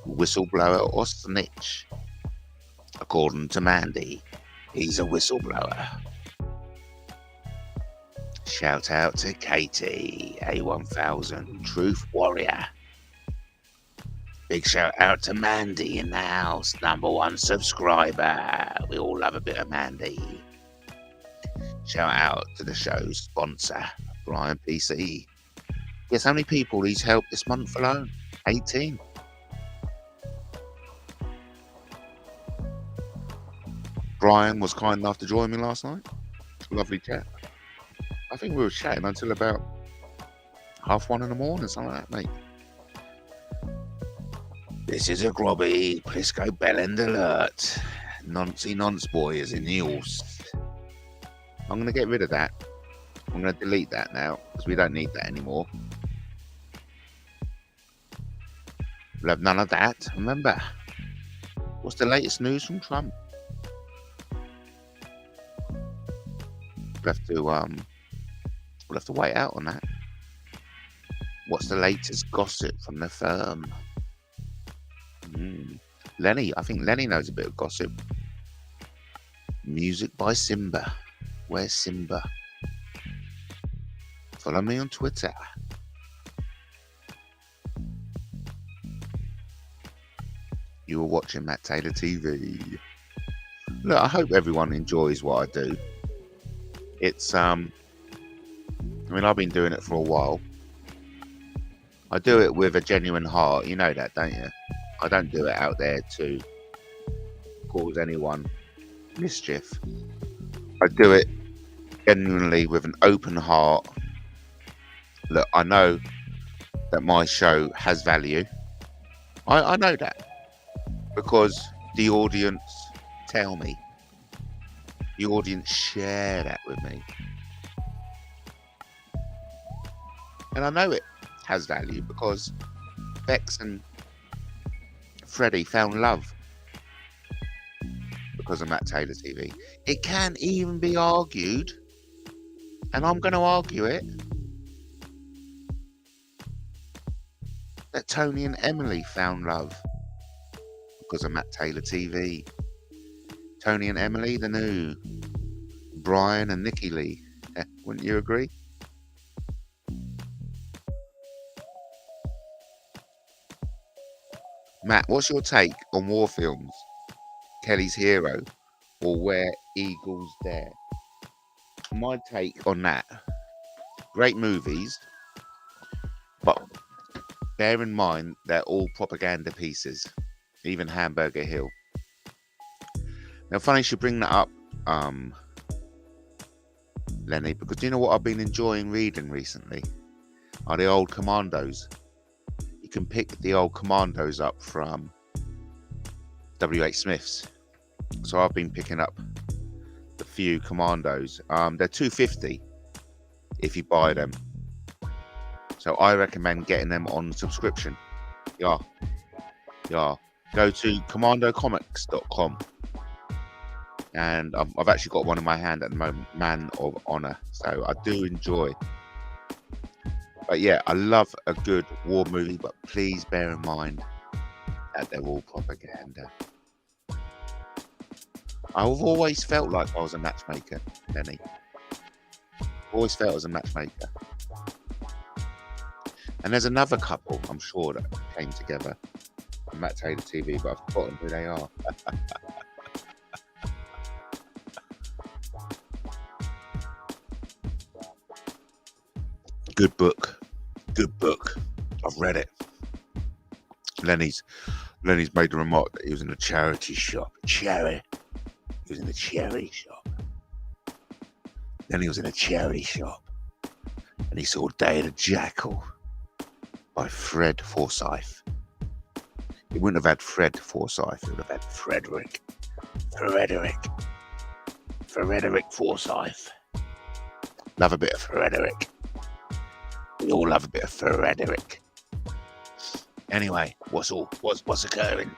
Speaker 2: whistleblower or snitch? According to Mandy, he's a whistleblower. Shout out to Katie, A1000, Truth Warrior. Big shout out to Mandy in the house, #1 subscriber. We all love a bit of Mandy. Shout out to the show's sponsor, Brian PC. Guess how many people he's helped this month alone? 18. Brian was kind enough to join me last night. Lovely chat. I think we were chatting until about 1:30 in the morning, something like that, mate. This is a grobby Plisco Bellend alert. Noncy nonce boy is in the house. I'm going to get rid of that. I'm going to delete that now because we don't need that anymore. We'll have none of that. Remember, What's the latest news from Trump? We'll have to wait out on that. What's the latest gossip from the firm? Lenny, I think Lenny knows a bit of gossip. Music by Simba. Where's Simba? Follow me on Twitter. You were watching MattTaylorTV. Look, I hope everyone enjoys what I do. It's I mean, I've been doing it for a while. I do it with a genuine heart. You know that, don't you? I don't do it out there to cause anyone mischief. I do it genuinely with an open heart. Look, I know that my show has value. I know that because the audience tell me. The audience share that with me. And I know it has value because Bex and Freddie found love because of MattTaylorTV. It can even be argued, and I'm going to argue it, that Tony and Emily found love because of MattTaylorTV. Tony and Emily, the new Brian and Nikki Lee. Wouldn't you agree? Matt, what's your take on war films? Kelly's Hero or Where Eagles Dare? My take on that, great movies, but bear in mind they're all propaganda pieces, even Hamburger Hill. Now, funny you should bring that up, Lenny, because do you know what I've been enjoying reading recently? Are the old Commandos. You can pick the old Commandos up from W.H. Smith's. So I've been picking up the few Commandos. They're $2.50 if you buy them. So I recommend getting them on subscription. Yeah. Go to commandocomics.com. And I've actually got one in my hand at the moment, Man of Honor. So I do enjoy. But yeah, I love a good war movie, but please bear in mind that they're all propaganda. I've always felt like I was a matchmaker, Lenny. Always felt as a matchmaker. And there's another couple, I'm sure, that came together on MattTaylorTV, but I've forgotten who they are. Good book. I've read it. Lenny's made the remark that he was in a charity shop. He was in a charity shop. Then he was in a charity shop and he saw Day of the Jackal by Fred Forsyth. He wouldn't have had Fred Forsyth, he would have had Frederick Forsyth. Love a bit of Frederick. We all love a bit of Frederick. Anyway, what's occurring?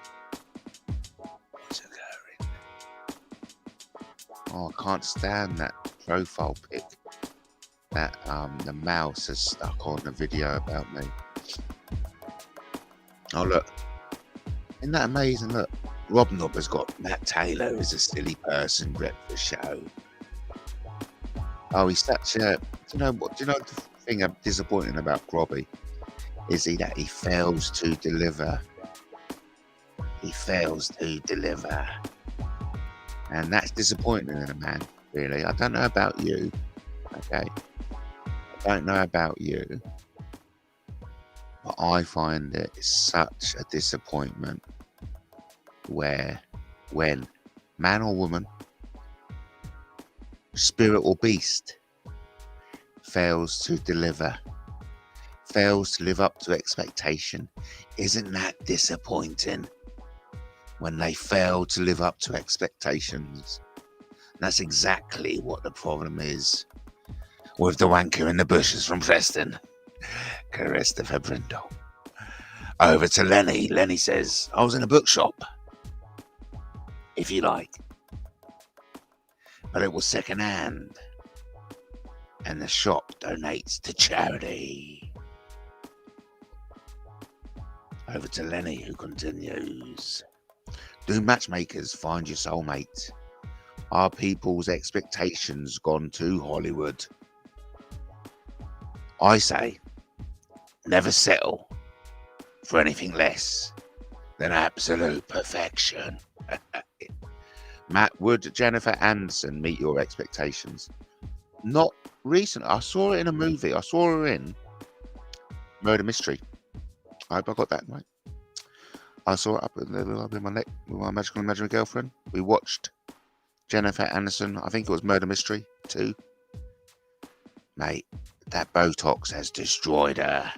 Speaker 2: Oh, I can't stand that profile pic that the mouse has stuck on the video about me. Oh look, isn't that amazing? Look, Rob Knob has got Matt Taylor as a silly person breakfast show. Oh, he's such a. Do you know the thing I'm disappointed about Robbie is that he fails to deliver. And that's disappointing in a man, really. I don't know about you, okay? I don't know about you, but I find it such a disappointment when man or woman, spirit or beast, fails to deliver, fails to live up to expectation. Isn't that disappointing? When they fail to live up to expectations. That's exactly what the problem is with the wanker in the bushes from Preston, Christopher Brindle. Over to Lenny. Lenny says, I was in a bookshop if you like. But it was second hand, and the shop donates to charity. Over to Lenny, who continues. Do matchmakers find your soulmate? Are people's expectations gone to Hollywood? I say, never settle for anything less than absolute perfection. Matt, would Jennifer Aniston meet your expectations? Not recently. I saw it in a movie. I saw her in Murder Mystery. I hope I got that right. I saw it up in my neck with my magical imaginary girlfriend. We watched Jennifer Aniston. I think it was Murder Mystery 2. Mate, that Botox has destroyed her.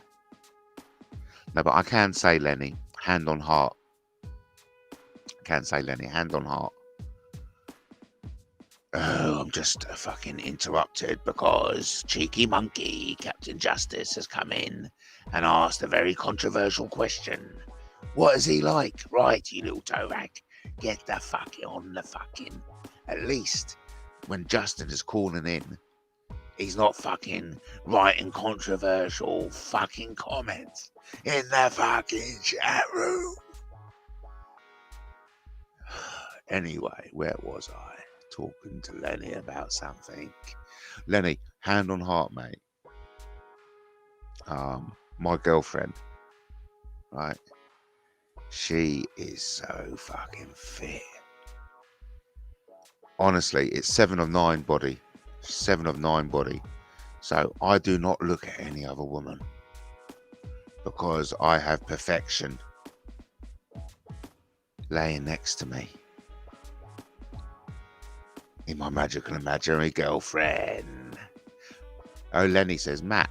Speaker 2: No, but I can say, Lenny, hand on heart. Oh, I'm just fucking interrupted because cheeky monkey Captain Justice has come in and asked a very controversial question. What is he like? Right, you little toe rag. Get the fuck on the fucking. At least when Justin is calling in, he's not fucking writing controversial fucking comments in the fucking chat room. Anyway, where was I? Talking to Lenny about something. Lenny, hand on heart, mate. My girlfriend, right? She is so fucking fit. Honestly, it's 7 of 9 body. 7 of 9 body. So I do not look at any other woman because I have perfection laying next to me in my magical imaginary girlfriend. Oh, Lenny says, Matt,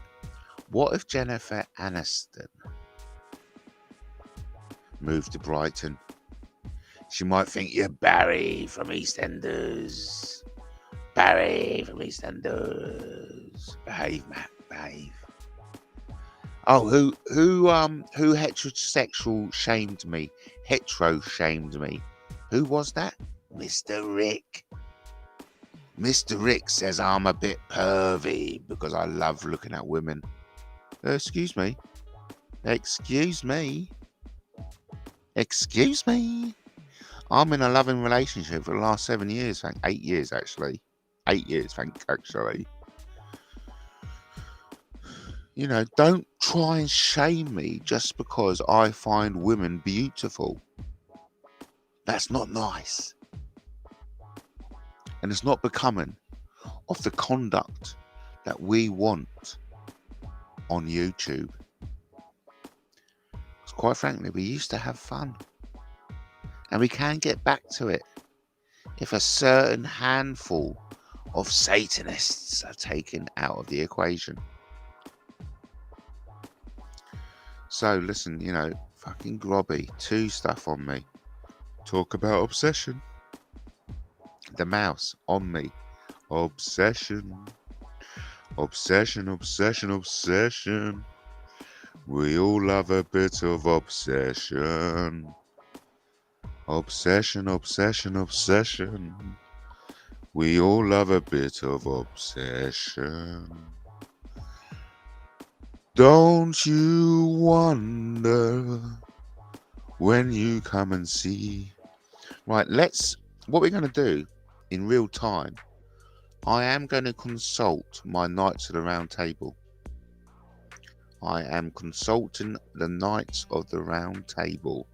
Speaker 2: what if Jennifer Aniston moved to Brighton? She might think you're Barry from EastEnders. Barry from EastEnders. Behave, Matt, behave. Oh, who heterosexual shamed me? Hetero shamed me. Who was that? Mr. Rick. Mr. Rick says I'm a bit pervy because I love looking at women. Excuse me. Excuse me. Excuse me. I'm in a loving relationship for the last 7 years. 8 years, actually. 8 years, actually. You know, don't try and shame me just because I find women beautiful. That's not nice. And it's not becoming of the conduct that we want on YouTube. Because quite frankly, we used to have fun. And we can get back to it if a certain handful of Satanists are taken out of the equation. So listen, you know, fucking grobby, 2 stuff on me. Talk about obsession. The mouse on me. Obsession. Obsession, obsession, obsession. We all love a bit of obsession. Obsession, obsession, obsession. We all love a bit of obsession. Don't you wonder when you come and see? Right, what we're going to do in real time, I am going to consult my Knights of the Round Table. I am consulting the Knights of the Round Table.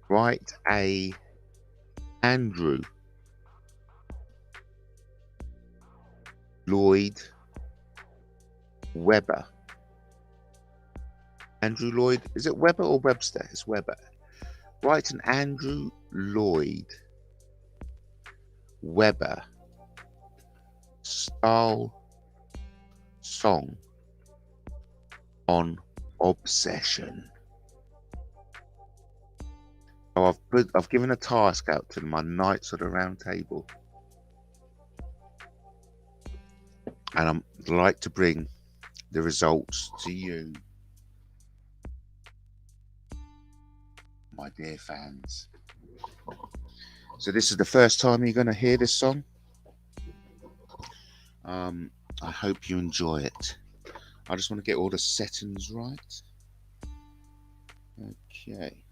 Speaker 2: Write a Andrew Lloyd Webber. Andrew Lloyd, is it Webber or Webster? It's Webber. Write an Andrew Lloyd Webber style song on obsession. So I've given a task out to my Knights of the Round Table, and I'd like to bring the results to you. my dear fans. So this is the first time you're going to hear this song. I hope you enjoy it. I just want to get all the settings right. Okay.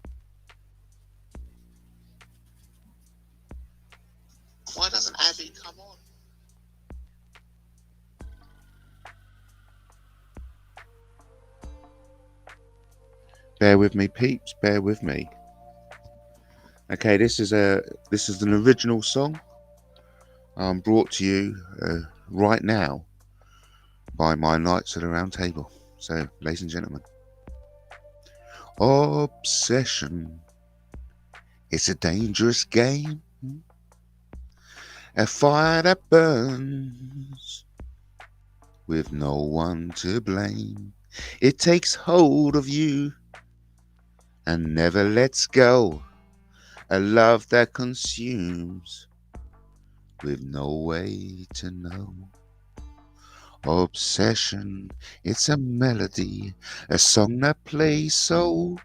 Speaker 2: Why doesn't Abby come on? Bear with me, peeps. Bear with me. Okay, this is an original song brought to you right now by my Knights of the Round Table. So, ladies and gentlemen, obsession. It's a dangerous game. A fire that burns with no one to blame. It takes hold of you and never lets go. A love that consumes with no way to know. Obsession, it's a melody, a song that plays so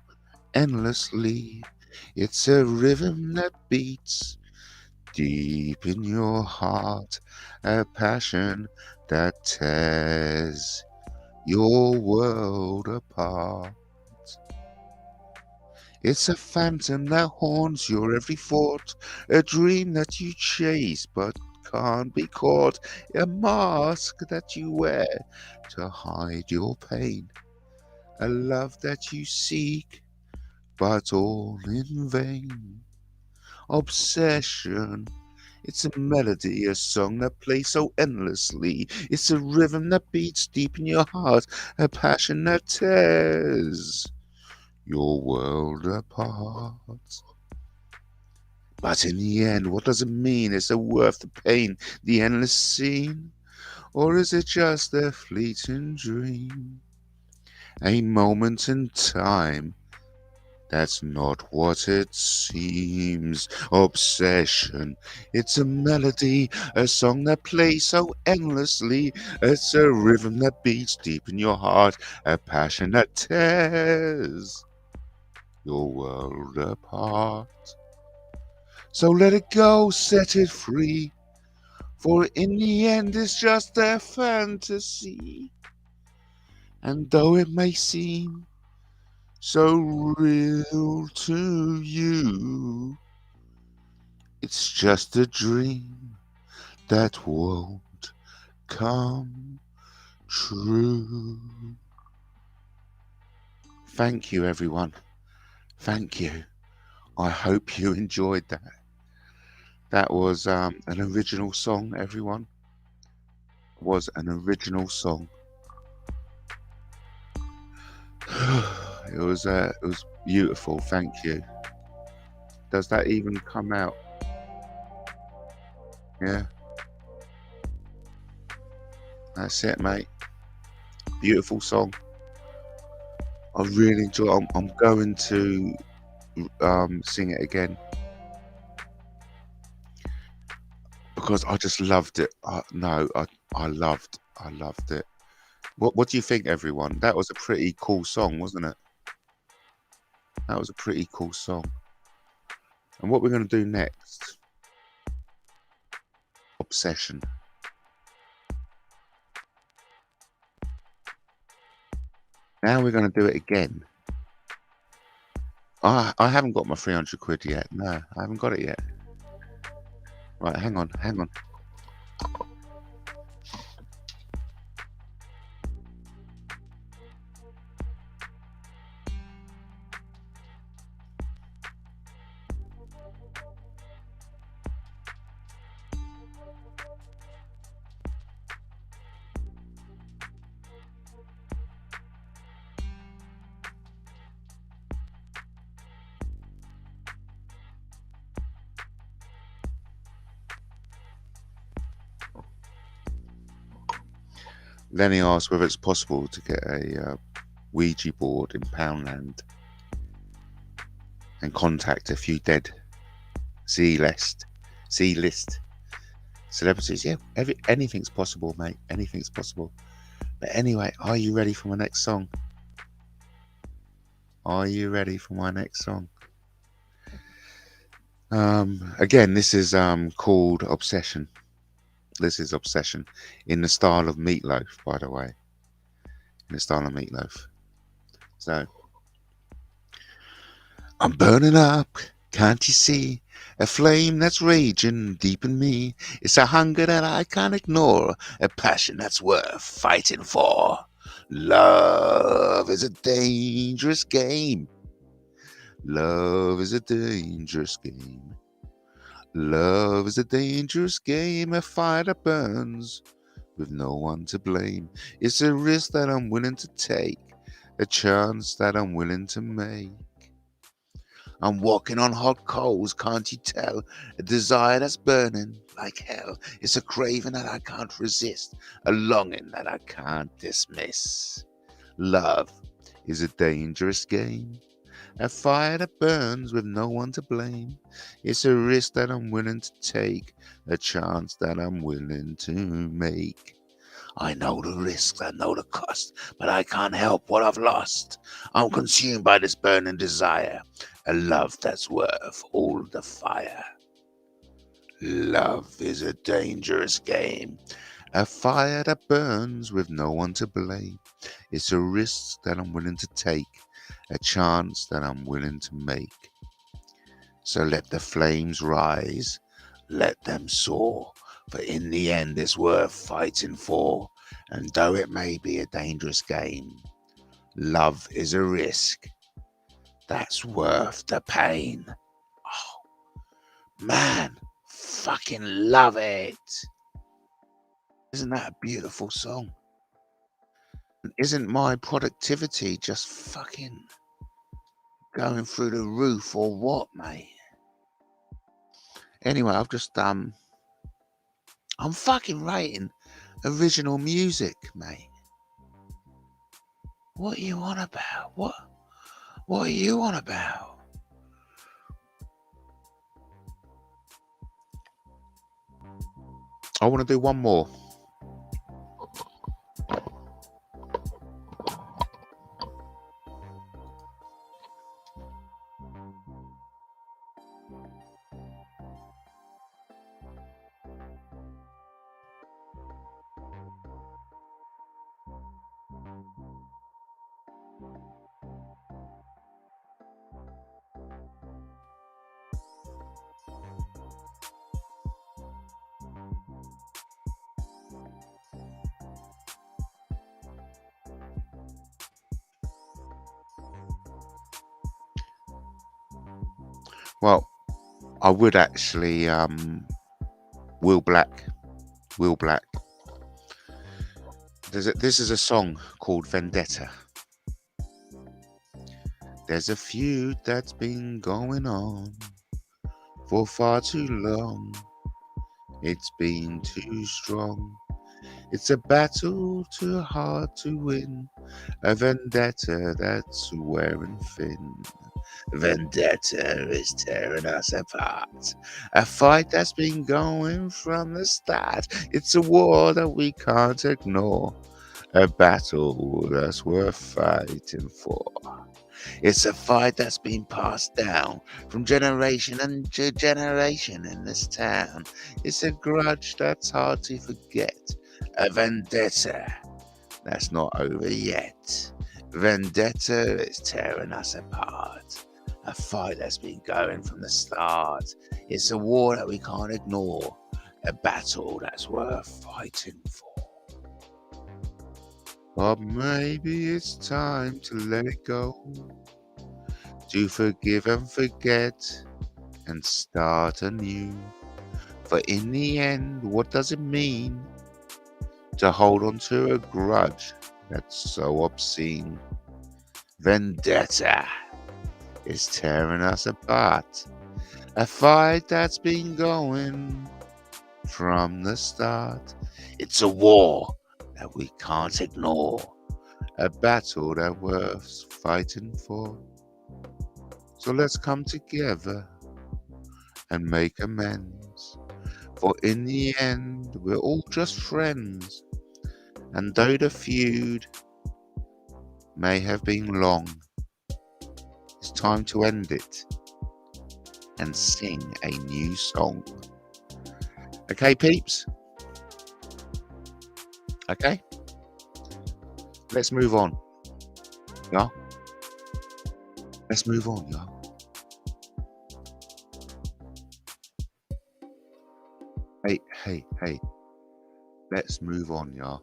Speaker 2: endlessly. It's a rhythm that beats deep in your heart, a passion that tears your world apart. It's a phantom that haunts your every thought, a dream that you chase but can't be caught, a mask that you wear to hide your pain, a love that you seek but all in vain. Obsession, it's a melody, a song that plays so endlessly. It's a rhythm that beats deep in your heart, a passion that tears your world apart. But in the end, what does it mean? Is it worth the pain, the endless scene? Or is it just a fleeting dream? A moment in time? That's not what it seems. Obsession, it's a melody, a song that plays so endlessly. It's a rhythm that beats deep in your heart, a passion that tears your world apart. So let it go, set it free, for in the end it's just a fantasy. And though it may seem so real to you, it's just a dream that won't come true. Thank you, everyone. Thank you. I hope you enjoyed that. That was an original song, everyone. It was an original song. It was beautiful. Thank you. Does that even come out? Yeah. That's it, mate. Beautiful song. I really enjoy it. I'm going to sing it again because I just loved it. I loved it. What do you think, everyone? That was a pretty cool song, wasn't it? That was a pretty cool song. And what we're going to do next? Obsession. Now we're going to do it again. I haven't got my 300 quid yet. No, I haven't got it yet. Right, hang on. Lenny asked whether it's possible to get a Ouija board in Poundland and contact a few dead C-list celebrities. Yeah, anything's possible, mate. Anything's possible. But anyway, are you ready for my next song? Are you ready for my next song? Again, this is called Obsession. This is Obsession in the style of Meatloaf, by the way. In the style of Meatloaf. So, I'm burning up, can't you see? A flame that's raging deep in me. It's a hunger that I can't ignore, a passion that's worth fighting for. Love is a dangerous game. Love is a dangerous game. Love is a dangerous game, a fire that burns with no one to blame. It's a risk that I'm willing to take, a chance that I'm willing to make. I'm walking on hot coals, can't you tell? A desire that's burning like hell. It's a craving that I can't resist, a longing that I can't dismiss. Love is a dangerous game, a fire that burns with no one to blame. It's a risk that I'm willing to take, a chance that I'm willing to make. I know the risks, I know the cost, but I can't help what I've lost. I'm consumed by this burning desire, a love that's worth all the fire. Love is a dangerous game, a fire that burns with no one to blame. It's a risk that I'm willing to take, a chance that I'm willing to make. So let the flames rise, let them soar, for in the end it's worth fighting for. And though it may be a dangerous game, love is a risk that's worth the pain. Oh, man, fucking love it. Isn't that a beautiful song? Isn't my productivity just fucking going through the roof or what, mate? Anyway, I've just I'm fucking rating original music, mate. What are you on about? What are you on about? I want to do one more. Well, I would actually Will Black. This is a song called Vendetta. There's a feud that's been going on for far too long. It's been too strong. It's a battle too hard to win. A vendetta that's wearing thin. Vendetta is tearing us apart. A fight that's been going from the start. It's a war that we can't ignore. A battle that's worth fighting for. It's a fight that's been passed down from generation to generation in this town. It's a grudge that's hard to forget. A vendetta that's not over yet. Vendetta is tearing us apart. A fight that's been going from the start. It's a war that we can't ignore. A battle that's worth fighting for. But maybe it's time to let it go. To forgive and forget and start anew. For in the end, what does it mean to hold on to a grudge that's so obscene? Vendetta is tearing us apart. A fight that's been going from the start. It's a war that we can't ignore. A battle that worth fighting for. So let's come together and make amends. For in the end, we're all just friends. And though the feud may have been long, it's time to end it. and sing a new song. Okay, peeps? Okay? Let's move on. Yeah? Let's move on, y'all. Hey. Let's move on, y'all.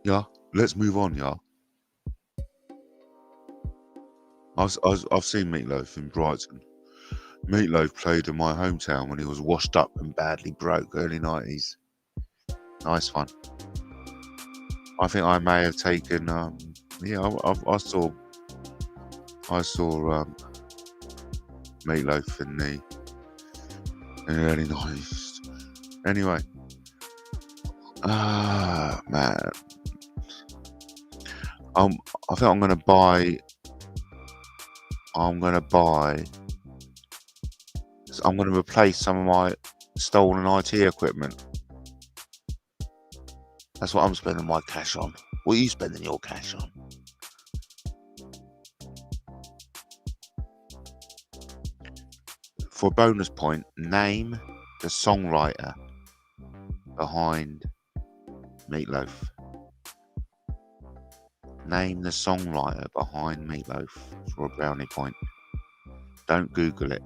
Speaker 2: Yeah? Let's move on, y'all. I've seen Meatloaf in Brighton. Meatloaf played in my hometown when he was washed up and badly broke, early 90s. Nice one. I think I may have taken, I saw Meatloaf in the early 90s. Anyway. Man. I think I'm gonna replace some of my stolen IT equipment. That's what I'm spending my cash on. What are you spending your cash on? For a bonus point, name the songwriter behind Meatloaf. Name the songwriter behind Meatloaf for a brownie point. Don't Google it.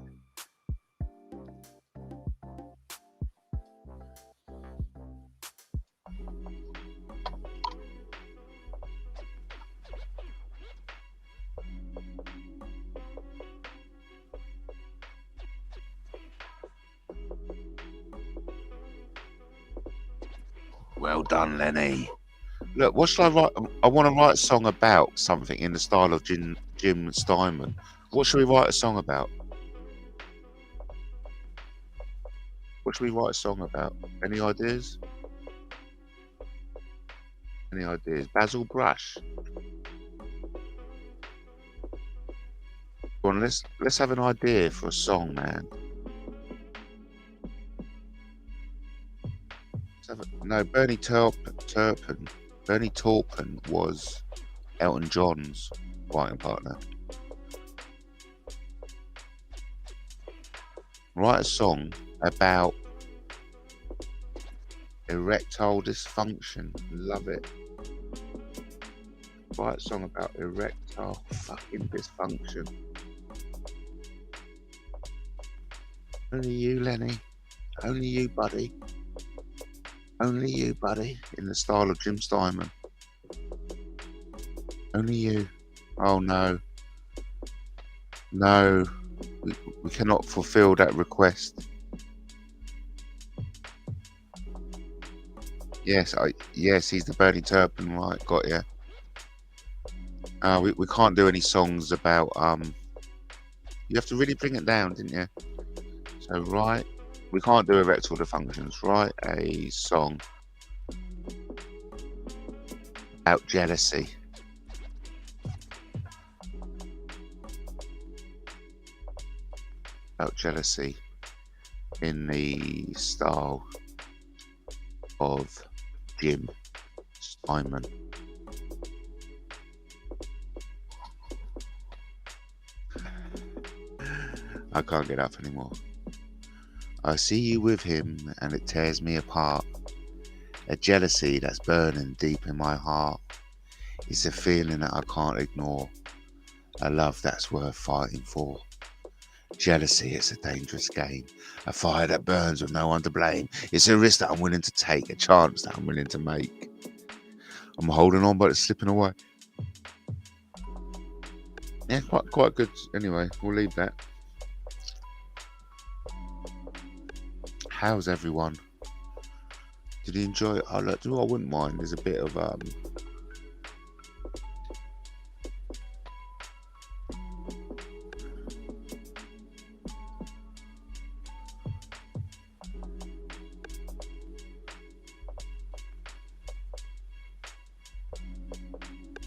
Speaker 2: Well done, Lenny. Look, what should I write? I want to write a song about something in the style of Jim Steinman. What should we write a song about? What should we write a song about? Any ideas? Any ideas? Basil Brush. Go on, let's have an idea for a song, man. No, Bernie Taupin was Elton John's writing partner. Write a song about erectile dysfunction. Love it. Write a song about erectile fucking dysfunction. Only you, Lenny. Only you, buddy. Only you, buddy, in the style of Jim Steinman. Only you. Oh, no. No. We cannot fulfill that request. Yes, he's the Bernie Taupin, right, got ya. We can't do any songs about, you have to really bring it down, didn't you? So, right. We can't do erectile dysfunctions. Write a song about jealousy. About jealousy in the style of Jim Steinman. I can't get up anymore. I see you with him and it tears me apart. A jealousy that's burning deep in my heart. It's a feeling that I can't ignore. A love that's worth fighting for. Jealousy, it's a dangerous game. A fire that burns with no one to blame. It's a risk that I'm willing to take. A chance that I'm willing to make. I'm holding on but it's slipping away. Yeah, quite good. Anyway, we'll leave that. How's everyone? Did you enjoy it? I wouldn't mind. There's a bit of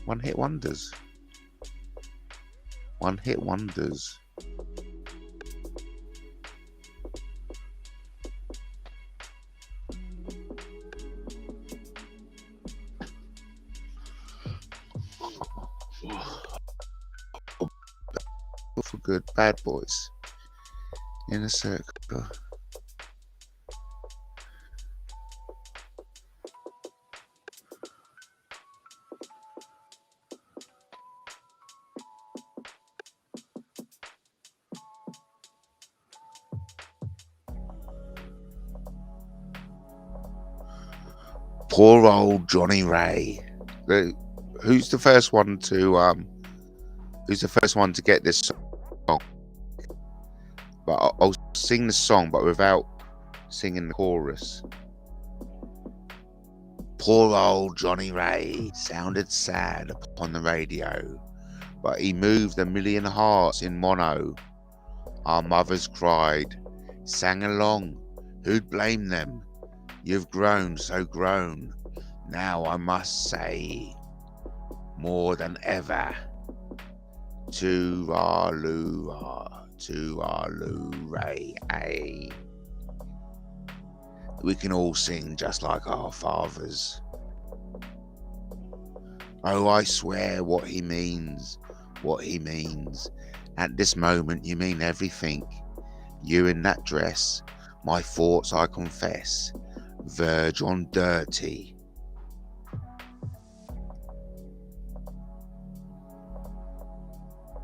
Speaker 2: one-hit wonders. One-hit wonders. for good. Bad boys. In a circle. Poor old Johnny Ray. Who's the first one to get this song? But I'll sing the song, but without singing the chorus. Poor old Johnny Ray sounded sad upon the radio, but he moved a million hearts in mono. Our mothers cried, sang along, who'd blame them? You've grown, so grown. Now I must say, more than ever, to-ra-loo Ray, ay. We can all sing just like our fathers. Oh, I swear what he means. At this moment you mean everything. You in that dress, my thoughts I confess, verge on dirty.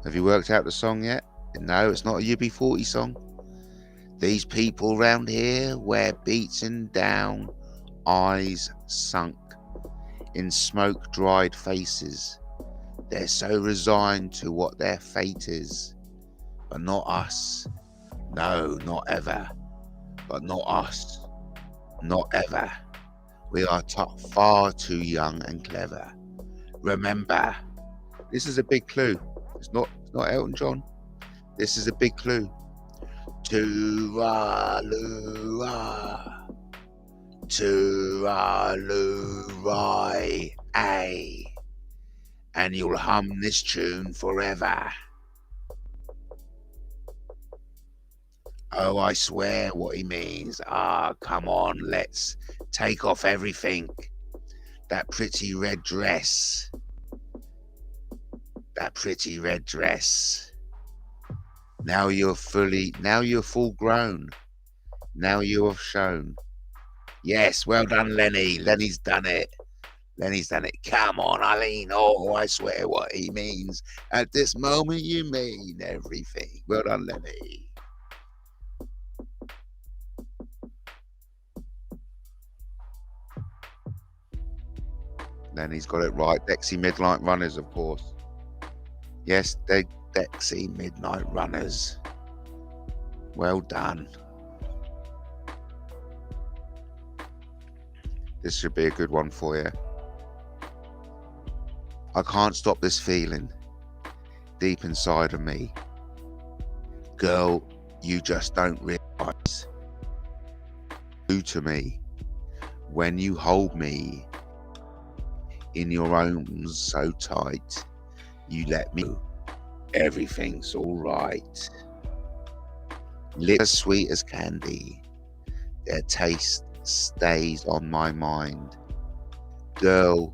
Speaker 2: Have you worked out the song yet? No, it's not a UB40 song. These people round here wear beaten down, eyes sunk in smoke-dried faces. They're so resigned to what their fate is. But not us. No, not ever. But not us. Not ever. We are far too young and clever. Remember, this is a big clue. It's not Elton John. This is a big clue. To-ra-loo-ra, ay. And you'll hum this tune forever. Oh, I swear what he means. Come on, let's take off everything. That pretty red dress. Now you're full grown. Now you have shown. Yes, well done, Lenny. Lenny's done it. Come on, Eileen. Oh, I swear what he means. At this moment, you mean everything. Well done, Lenny. Lenny's got it right. Dexy Midnight Runners, of course. Yes, Dexy Midnight Runners. Well done. This should be a good one for you. I can't stop this feeling deep inside of me. Girl, you just don't realize. Do to me when you hold me in your arms so tight. You let me know everything's all right. Lips as sweet as candy, their taste stays on my mind. Girl,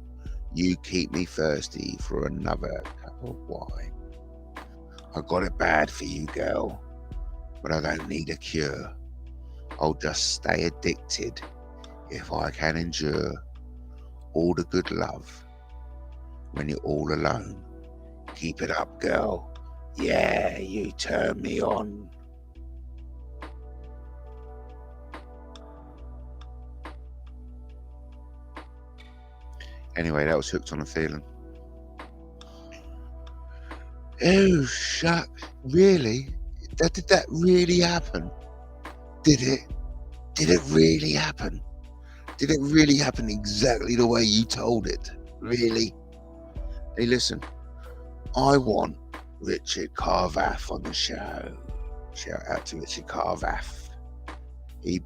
Speaker 2: you keep me thirsty for another cup of wine. I got it bad for you, girl, but I don't need a cure. I'll just stay addicted if I can endure all the good love when you're all alone. Keep it up, girl. Yeah, you turn me on. Anyway, that was Hooked on a Feeling. Oh, shuck. Really? Did that really happen? Did it? Did it really happen? Did it really happen exactly the way you told it? Really? Hey, listen. I want Richard Carvath on the show. Shout out to Richard Carvath. He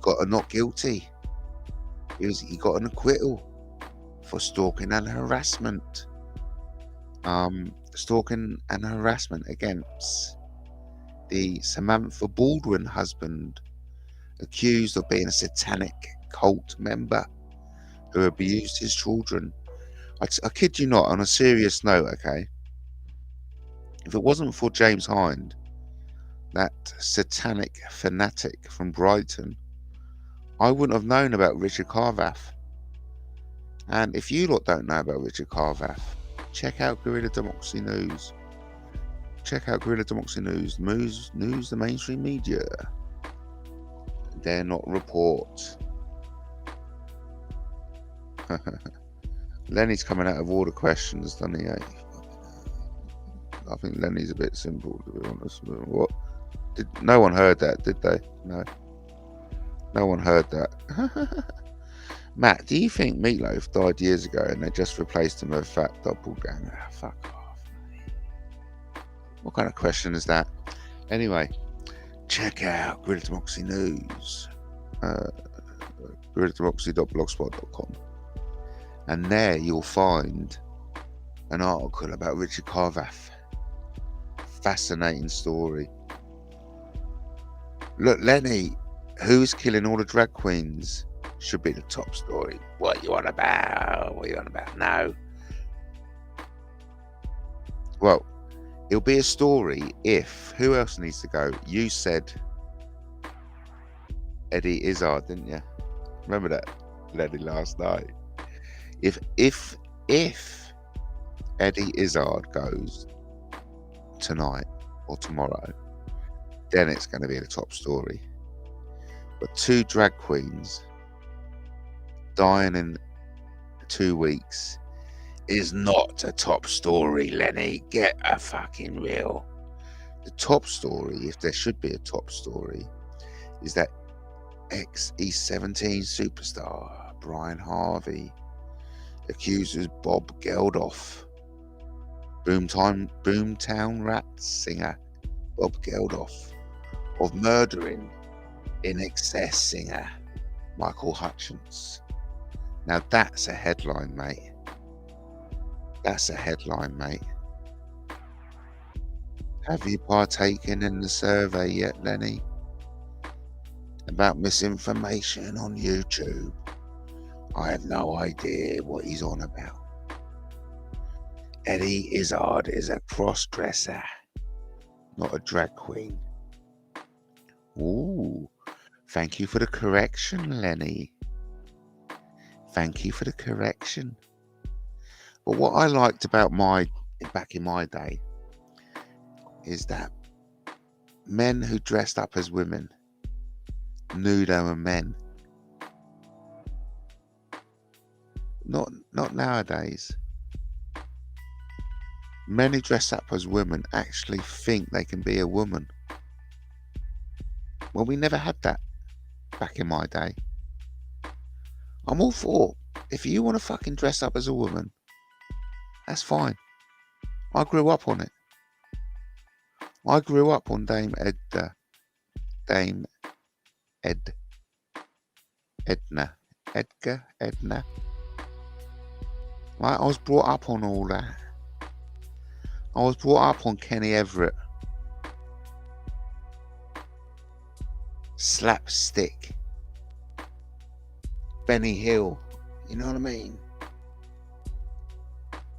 Speaker 2: got a not guilty. He got an acquittal for stalking and harassment. Stalking and harassment against the Samantha Baldwin husband, accused of being a satanic cult member who abused his children. I kid you not, on a serious note, okay? If it wasn't for James Hind, that satanic fanatic from Brighton, I wouldn't have known about Richard Carvath. And if you lot don't know about Richard Carvath, check out Guerrilla Democracy News. Check out Guerrilla Democracy News. News, the mainstream media. Dare not report. Lenny's coming out of all the questions, doesn't he? I think Lenny's a bit simple, to be honest. What? No one heard that, did they? No one heard that. Matt, do you think Meatloaf died years ago and they just replaced him with a fat doppelganger? Fuck off, mate. What kind of question is that? Anyway, check out Guerrilla Democracy News. guerrillademocracy.blogspot.com. And there you'll find an article about Richard Carvath. Fascinating story. Look, Lenny, who's killing all the drag queens should be the top story. What you on about? What you on about? No. Well, it'll be a story if... Who else needs to go? You said Eddie Izzard, didn't you? Remember that, Lenny, last night? If Eddie Izzard goes tonight or tomorrow, then it's going to be the top story. But 2 drag queens dying in 2 weeks is not a top story, Lenny. Get a fucking real. The top story, if there should be a top story, is that ex-E17 superstar Brian Harvey accuses Bob Geldof, Boomtown Rats singer Bob Geldof, of murdering In Excess singer Michael Hutchence. Now that's a headline, mate. That's a headline, mate. Have you partaken in the survey yet, Lenny? About misinformation on YouTube? I have no idea what he's on about. Eddie Izzard is a cross-dresser, not a drag queen. Ooh, thank you for the correction, Lenny. Thank you for the correction. But what I liked about back in my day is that men who dressed up as women knew they were men. Not nowadays. Men who dress up as women actually think they can be a woman. Well, we never had that back in my day. I'm all for, if you want to fucking dress up as a woman, that's fine. I grew up on it. I grew up on Edna. Right, I was brought up on all that. I was brought up on Kenny Everett. Slapstick. Benny Hill. You know what I mean?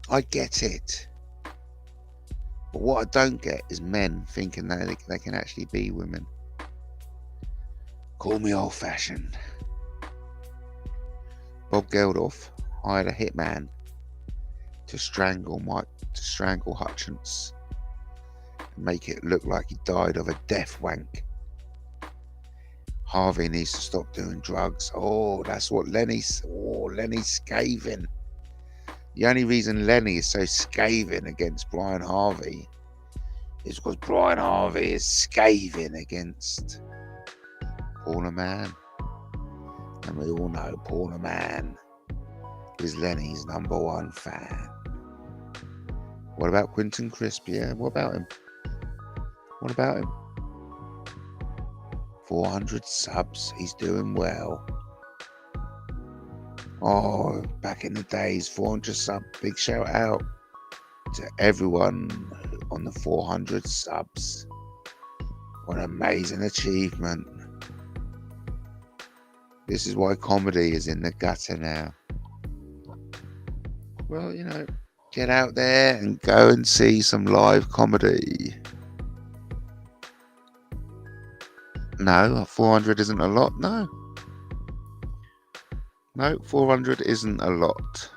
Speaker 2: I get it. But what I don't get is men thinking that they can actually be women. Call me old-fashioned. Bob Geldof hired a hitman to strangle Hutchence and make it look like he died of a death wank. Harvey needs to stop doing drugs. Oh, that's what Lenny's scathing. The only reason Lenny is so scathing against Brian Harvey is because Brian Harvey is scathing against Paula Mann. And we all know Paula Mann is Lenny's #1 fan. What about Quentin Crisp? Yeah, what about him? 400 subs, he's doing well. Oh, back in the days, 400 subs, big shout out to everyone on the 400 subs. What an amazing achievement. This is why comedy is in the gutter now. Well, you know, Get out there and go and see some live comedy. No, 400 isn't a lot. No. No, 400 isn't a lot.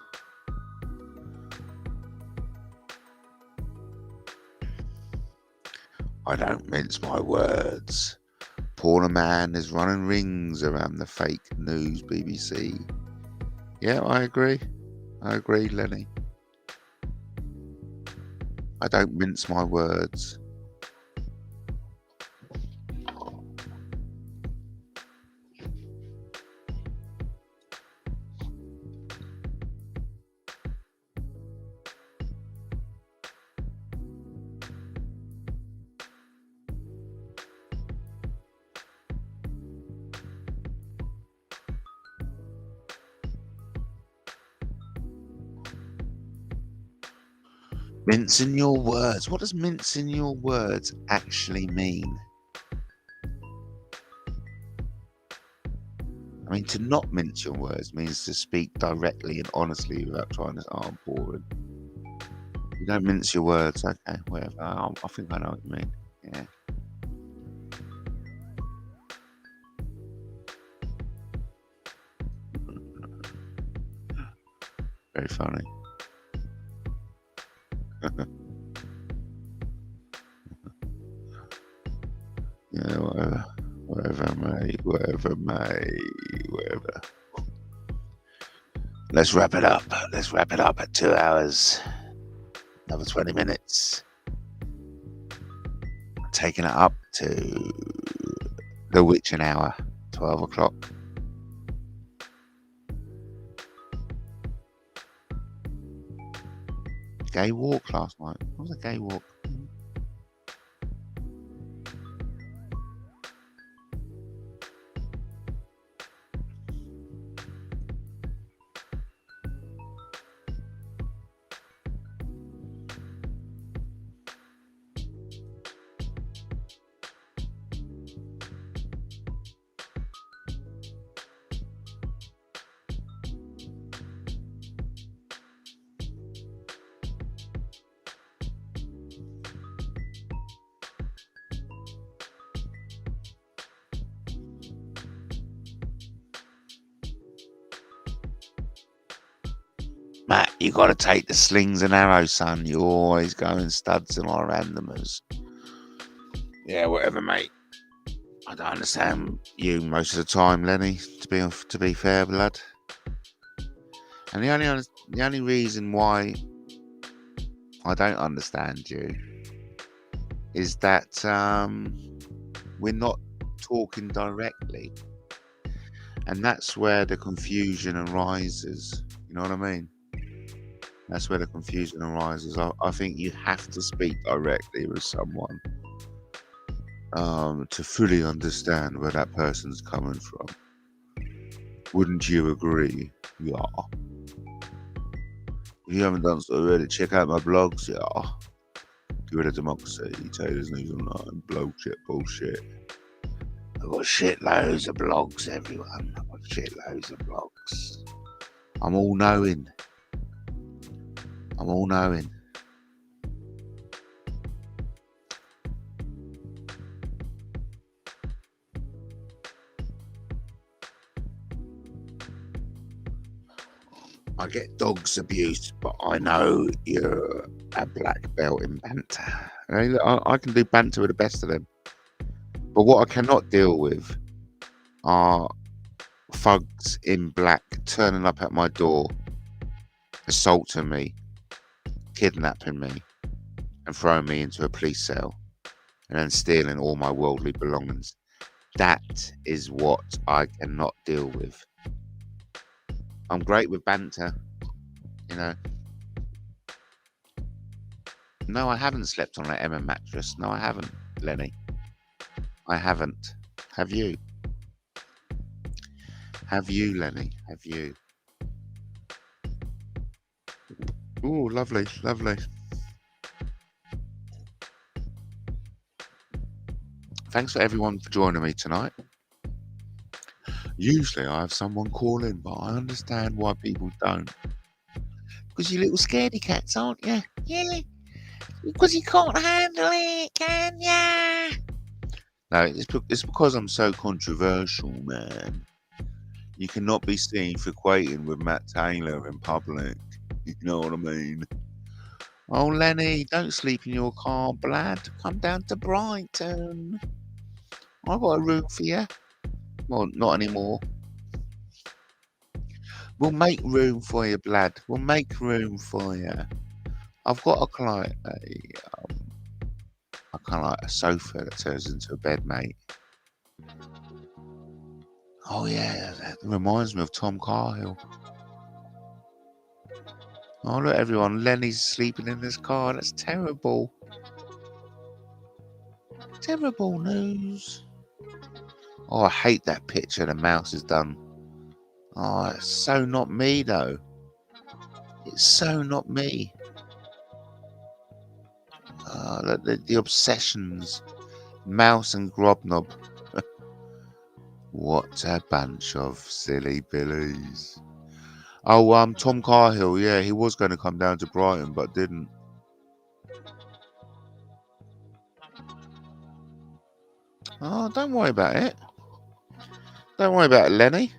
Speaker 2: I don't mince my words. Porno man is running rings around the fake news BBC. Yeah, I agree. I agree, Lenny. I don't mince my words. Mincing your words. What does mincing your words actually mean? I mean, to not mince your words means to speak directly and honestly without trying to sound boring. You don't mince your words. Okay, whatever. I think I know what you mean. Yeah. Very funny. Yeah, whatever, mate. Whatever. Let's wrap it up. Let's wrap it up at 2 hours. Another 20 minutes. Taking it up to the witching hour, 12 o'clock. Gay walk last night. What was a gay walk? Matt, you got to take the slings and arrows, son. You're always going studs and all randomers. Yeah, whatever, mate. I don't understand you most of the time, Lenny. To be fair, blood. And the only reason why I don't understand you is that we're not talking directly, and that's where the confusion arises. You know what I mean? That's where the confusion arises. I think you have to speak directly with someone to fully understand where that person's coming from. Wouldn't you agree? Yeah. If you haven't done so already, check out my blogs, yeah. Give it a democracy, Taylor's News Online, bullshit. I've got shitloads of blogs, everyone. I've got shitloads of blogs. I'm all knowing. I get dogs abuse, but I know you're a black belt in banter. I can do banter with the best of them. But what I cannot deal with are thugs in black turning up at my door, assaulting me, kidnapping me, and throwing me into a police cell, and then stealing all my worldly belongings. That is what I cannot deal with. I'm great with banter, you know. No, I haven't slept on an Emma mattress. No, I haven't, Lenny. I haven't. Have you? Have you, Lenny? Have you? Oh, lovely. Thanks for everyone for joining me tonight. Usually I have someone call in, but I understand why people don't. Because you little scaredy cats, aren't you? Yeah. Because you can't handle it, can ya? No, it's because I'm so controversial, man. You cannot be seen frequenting with Matt Taylor in public. You know what I mean? Oh, Lenny, don't sleep in your car, Blad. Come down to Brighton. I've got a room for you. Well, not anymore. We'll make room for you, Blad. We'll make room for you. I've got a kind of like a sofa that turns into a bed, mate. Oh yeah, that reminds me of Tom Cahill. Oh look, everyone, Lenny's sleeping in his car. That's terrible. Terrible news. Oh, I hate that picture the mouse has done. Oh, it's so not me though. It's so not me. The obsessions. Mouse and Grobnob. What a bunch of silly billies. Oh, Tom Cahill, yeah, he was going to come down to Brighton, but didn't. Oh, don't worry about it. Don't worry about it, Lenny.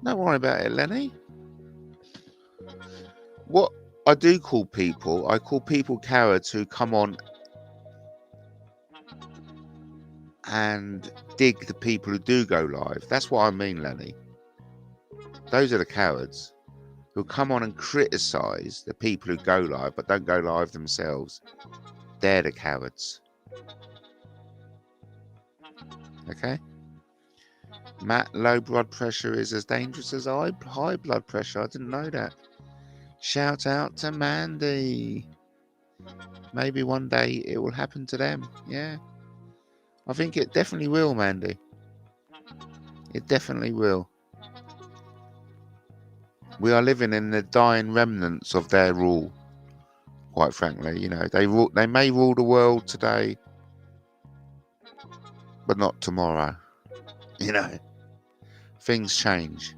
Speaker 2: Don't worry about it, Lenny. What I do call people, I call people cowards who come on and dig the people who do go live. That's what I mean, Lenny. Those are the cowards who come on and criticise the people who go live but don't go live themselves. They're the cowards. Okay? Matt, low blood pressure is as dangerous as high blood pressure. I didn't know that. Shout out to Mandy. Maybe one day it will happen to them. Yeah. I think it definitely will, Mandy. It definitely will. We are living in the dying remnants of their rule. Quite frankly, you know, they may rule the world today, but not tomorrow. You know, things change.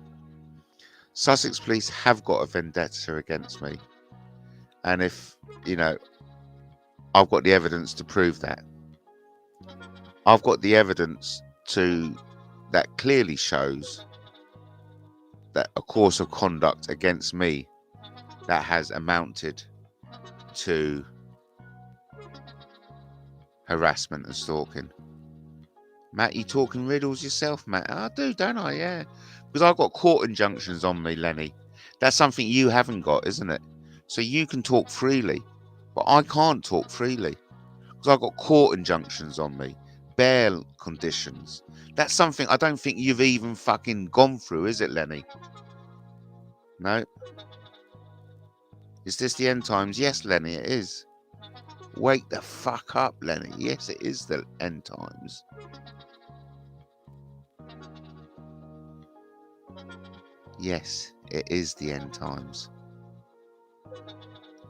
Speaker 2: Sussex police have got a vendetta against me, and if you know, I've got the evidence to prove that. I've got the evidence that clearly shows that a course of conduct against me that has amounted to harassment and stalking. Matt, you talking riddles yourself, Matt? I do, don't I? Yeah. Because I've got court injunctions on me, Lenny. That's something you haven't got, isn't it? So you can talk freely, but I can't talk freely because I've got court injunctions on me. Bail conditions. That's something I don't think you've even fucking gone through, is it, Lenny? No. Is this the end times? Yes, Lenny, it is. Wake the fuck up, Lenny. Yes, it is the end times. Yes, it is the end times.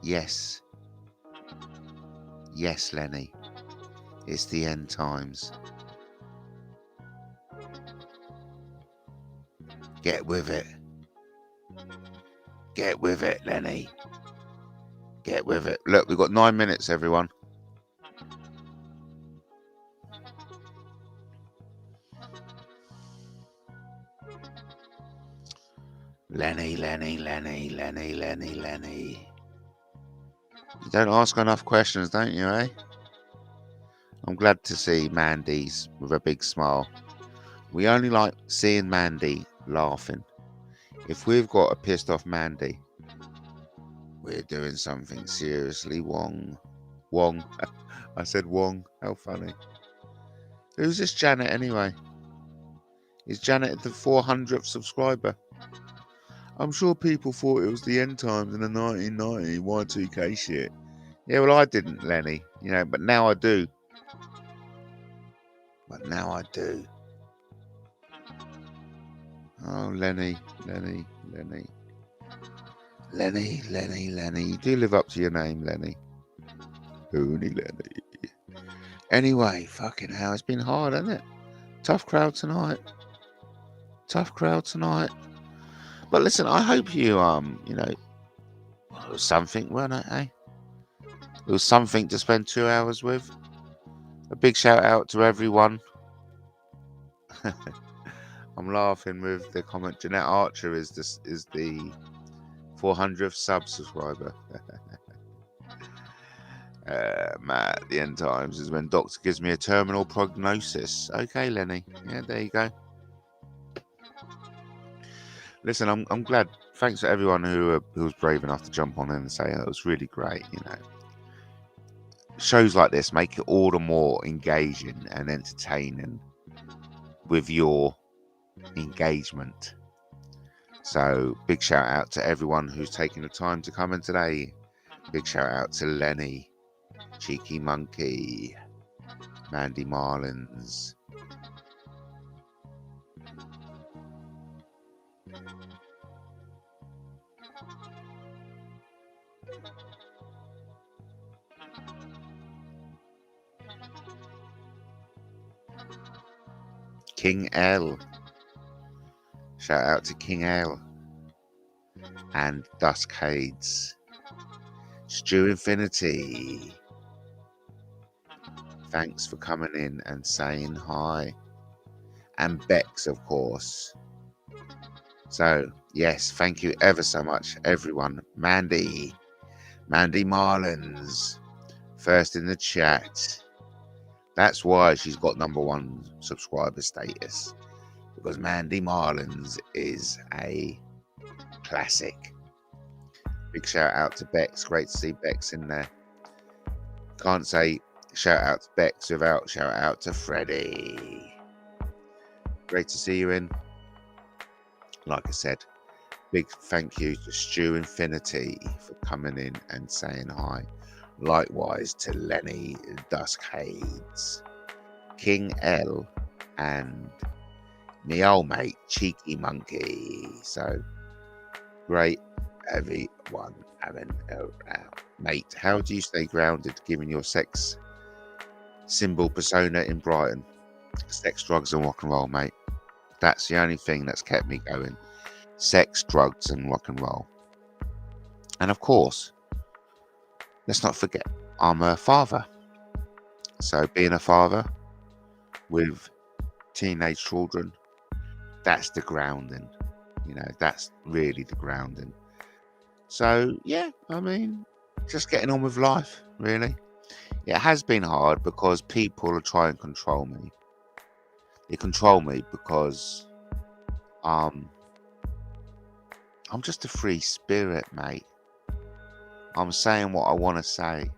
Speaker 2: Yes. Yes, Lenny. It's the end times. Get with it. Get with it, Lenny. Get with it. Look, we've got 9 minutes, everyone. Lenny, Lenny, Lenny, Lenny, Lenny, Lenny. You don't ask enough questions, don't you, eh? I'm glad to see Mandy's with a big smile. We only like seeing Mandy laughing. If we've got a pissed off Mandy, we're doing something seriously wrong. Wrong. I said wrong. How funny. Who's this Janet anyway? Is Janet the 400th subscriber? I'm sure people thought it was the end times in the 1990 Y2K shit. Yeah, well, I didn't, Lenny. You know, but now I do. But now I do. Oh, Lenny, Lenny, Lenny. Lenny, Lenny, Lenny. You do live up to your name, Lenny. Hoony Lenny. Anyway, fucking hell, it's been hard, hasn't it? Tough crowd tonight. Tough crowd tonight. But listen, I hope you you know, it was something, wasn't it, eh? It was something to spend 2 hours with. A big shout out to everyone. I'm laughing with the comment. Jeanette Archer is the 400th subscriber. Matt, the end times is when doctor gives me a terminal prognosis. Okay, Lenny. Yeah, there you go. Listen, I'm glad. Thanks to everyone who was brave enough to jump on in and say it was really great. You know, shows like this make it all the more engaging and entertaining with your engagement. So big shout out to everyone who's taken the time to come in today. Big shout out to Lenny, Cheeky Monkey, Mandy Marlins, King L. Shout out to King L and Duskades, Stu Infinity. Thanks for coming in and saying hi. And Bex, of course. So, yes, thank you ever so much, everyone. Mandy Marlins, first in the chat. That's why she's got #1 subscriber status. Because Mandy Marlins is a classic. Big shout out to Bex. Great to see Bex in there. Can't say shout out to Bex without shout out to Freddie. Great to see you in. Like I said, big thank you to Stu Infinity for coming in and saying hi. Likewise to Lenny Duskades, King L, and me old mate Cheeky Monkey. So great everyone having around. Mate, how do you stay grounded given your sex symbol persona in Brighton? Sex, drugs and rock and roll, mate. That's the only thing that's kept me going. Sex, drugs and rock and roll. And of course, let's not forget, I'm a father. So being a father with teenage children, that's the grounding. You know, that's really the grounding. So, yeah, I mean, just getting on with life, really. It has been hard because people are trying to control me. They control me because I'm just a free spirit, mate. I'm saying what I want to say.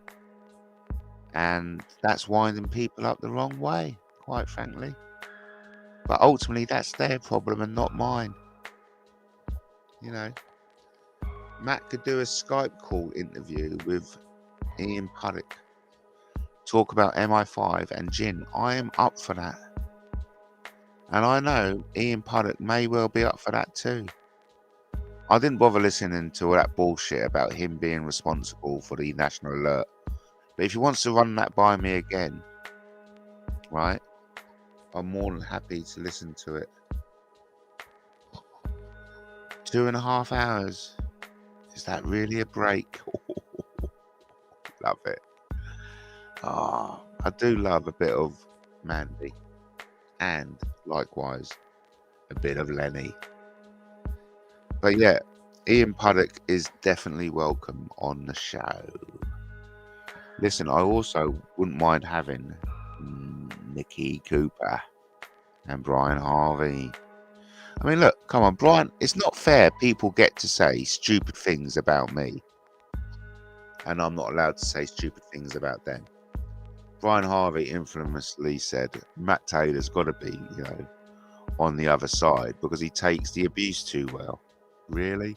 Speaker 2: And that's winding people up the wrong way, quite frankly. But ultimately, that's their problem and not mine. You know, Matt could do a Skype call interview with Ian Puddock. Talk about MI5 and gin. I am up for that. And I know Ian Puddock may well be up for that too. I didn't bother listening to all that bullshit about him being responsible for the national alert. But if he wants to run that by me again, right, I'm more than happy to listen to it. 2.5 hours. Is that really a break? Love it. I do love a bit of Mandy. And likewise, a bit of Lenny. But yeah, Ian Puddock is definitely welcome on the show. Listen, I also wouldn't mind having Nikki Cooper and Brian Harvey. I mean, look, come on, Brian, it's not fair people get to say stupid things about me. And I'm not allowed to say stupid things about them. Brian Harvey infamously said, Matt Taylor's got to be, you know, on the other side because he takes the abuse too well. Really?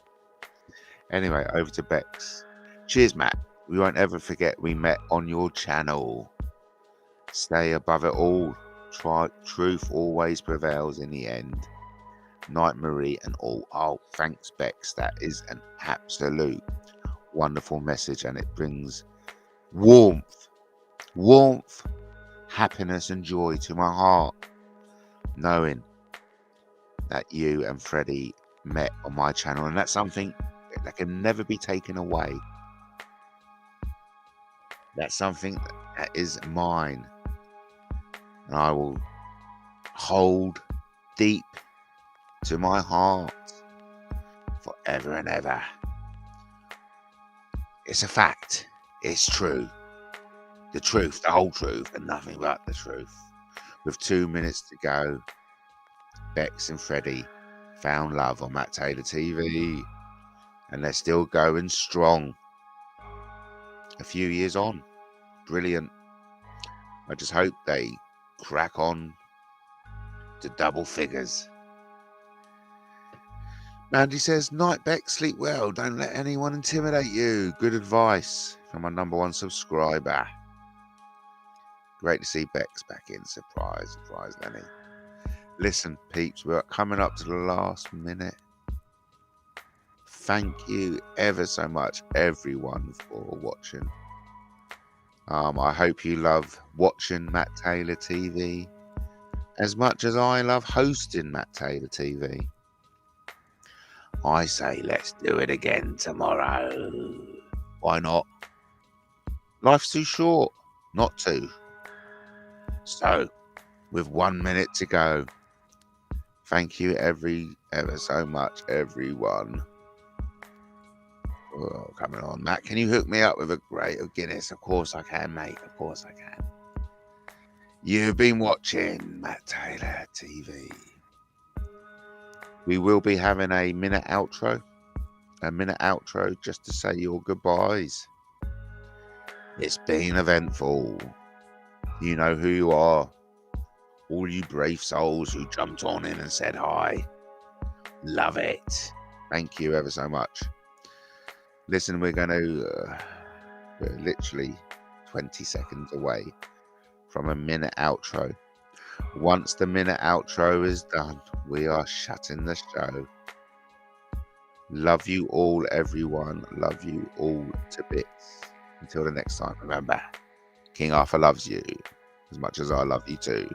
Speaker 2: Anyway, over to Bex. Cheers, Matt. We won't ever forget we met on your channel. Stay above it all. Truth always prevails in the end. Night Marie and all. Oh, thanks, Bex. That is an absolute wonderful message and it brings warmth, happiness and joy to my heart, knowing that you and Freddie met on my channel, and that's something that can never be taken away. That's something that is mine, and I will hold deep to my heart forever and ever. It's a fact. It's true. The truth, the whole truth, and nothing but the truth. With 2 minutes to go, Bex and Freddie found love on MattTaylorTV, and they're still going strong. A few years on. Brilliant. I just hope they crack on to double figures. Mandy says, night Bex, sleep well. Don't let anyone intimidate you. Good advice from my #1 subscriber. Great to see Bex back in. Surprise, Lenny. Listen, peeps, we're coming up to the last minute. Thank you ever so much, everyone, for watching. I hope you love watching MattTaylorTV as much as I love hosting MattTaylorTV. I say let's do it again tomorrow. Why not? Life's too short not to. So, with 1 minute to go, thank you ever so much, everyone. Oh, coming on, Matt. Can you hook me up with a crate of Guinness? Of course I can, mate. Of course I can. You've been watching MattTaylorTV. We will be having a minute outro just to say your goodbyes. It's been eventful. You know who you are. All you brave souls who jumped on in and said hi. Love it. Thank you ever so much. Listen, we're literally 20 seconds away from a minute outro. Once the minute outro is done, we are shutting the show. Love you all, everyone. Love you all to bits. Until the next time, remember, King Arthur loves you as much as I love you too.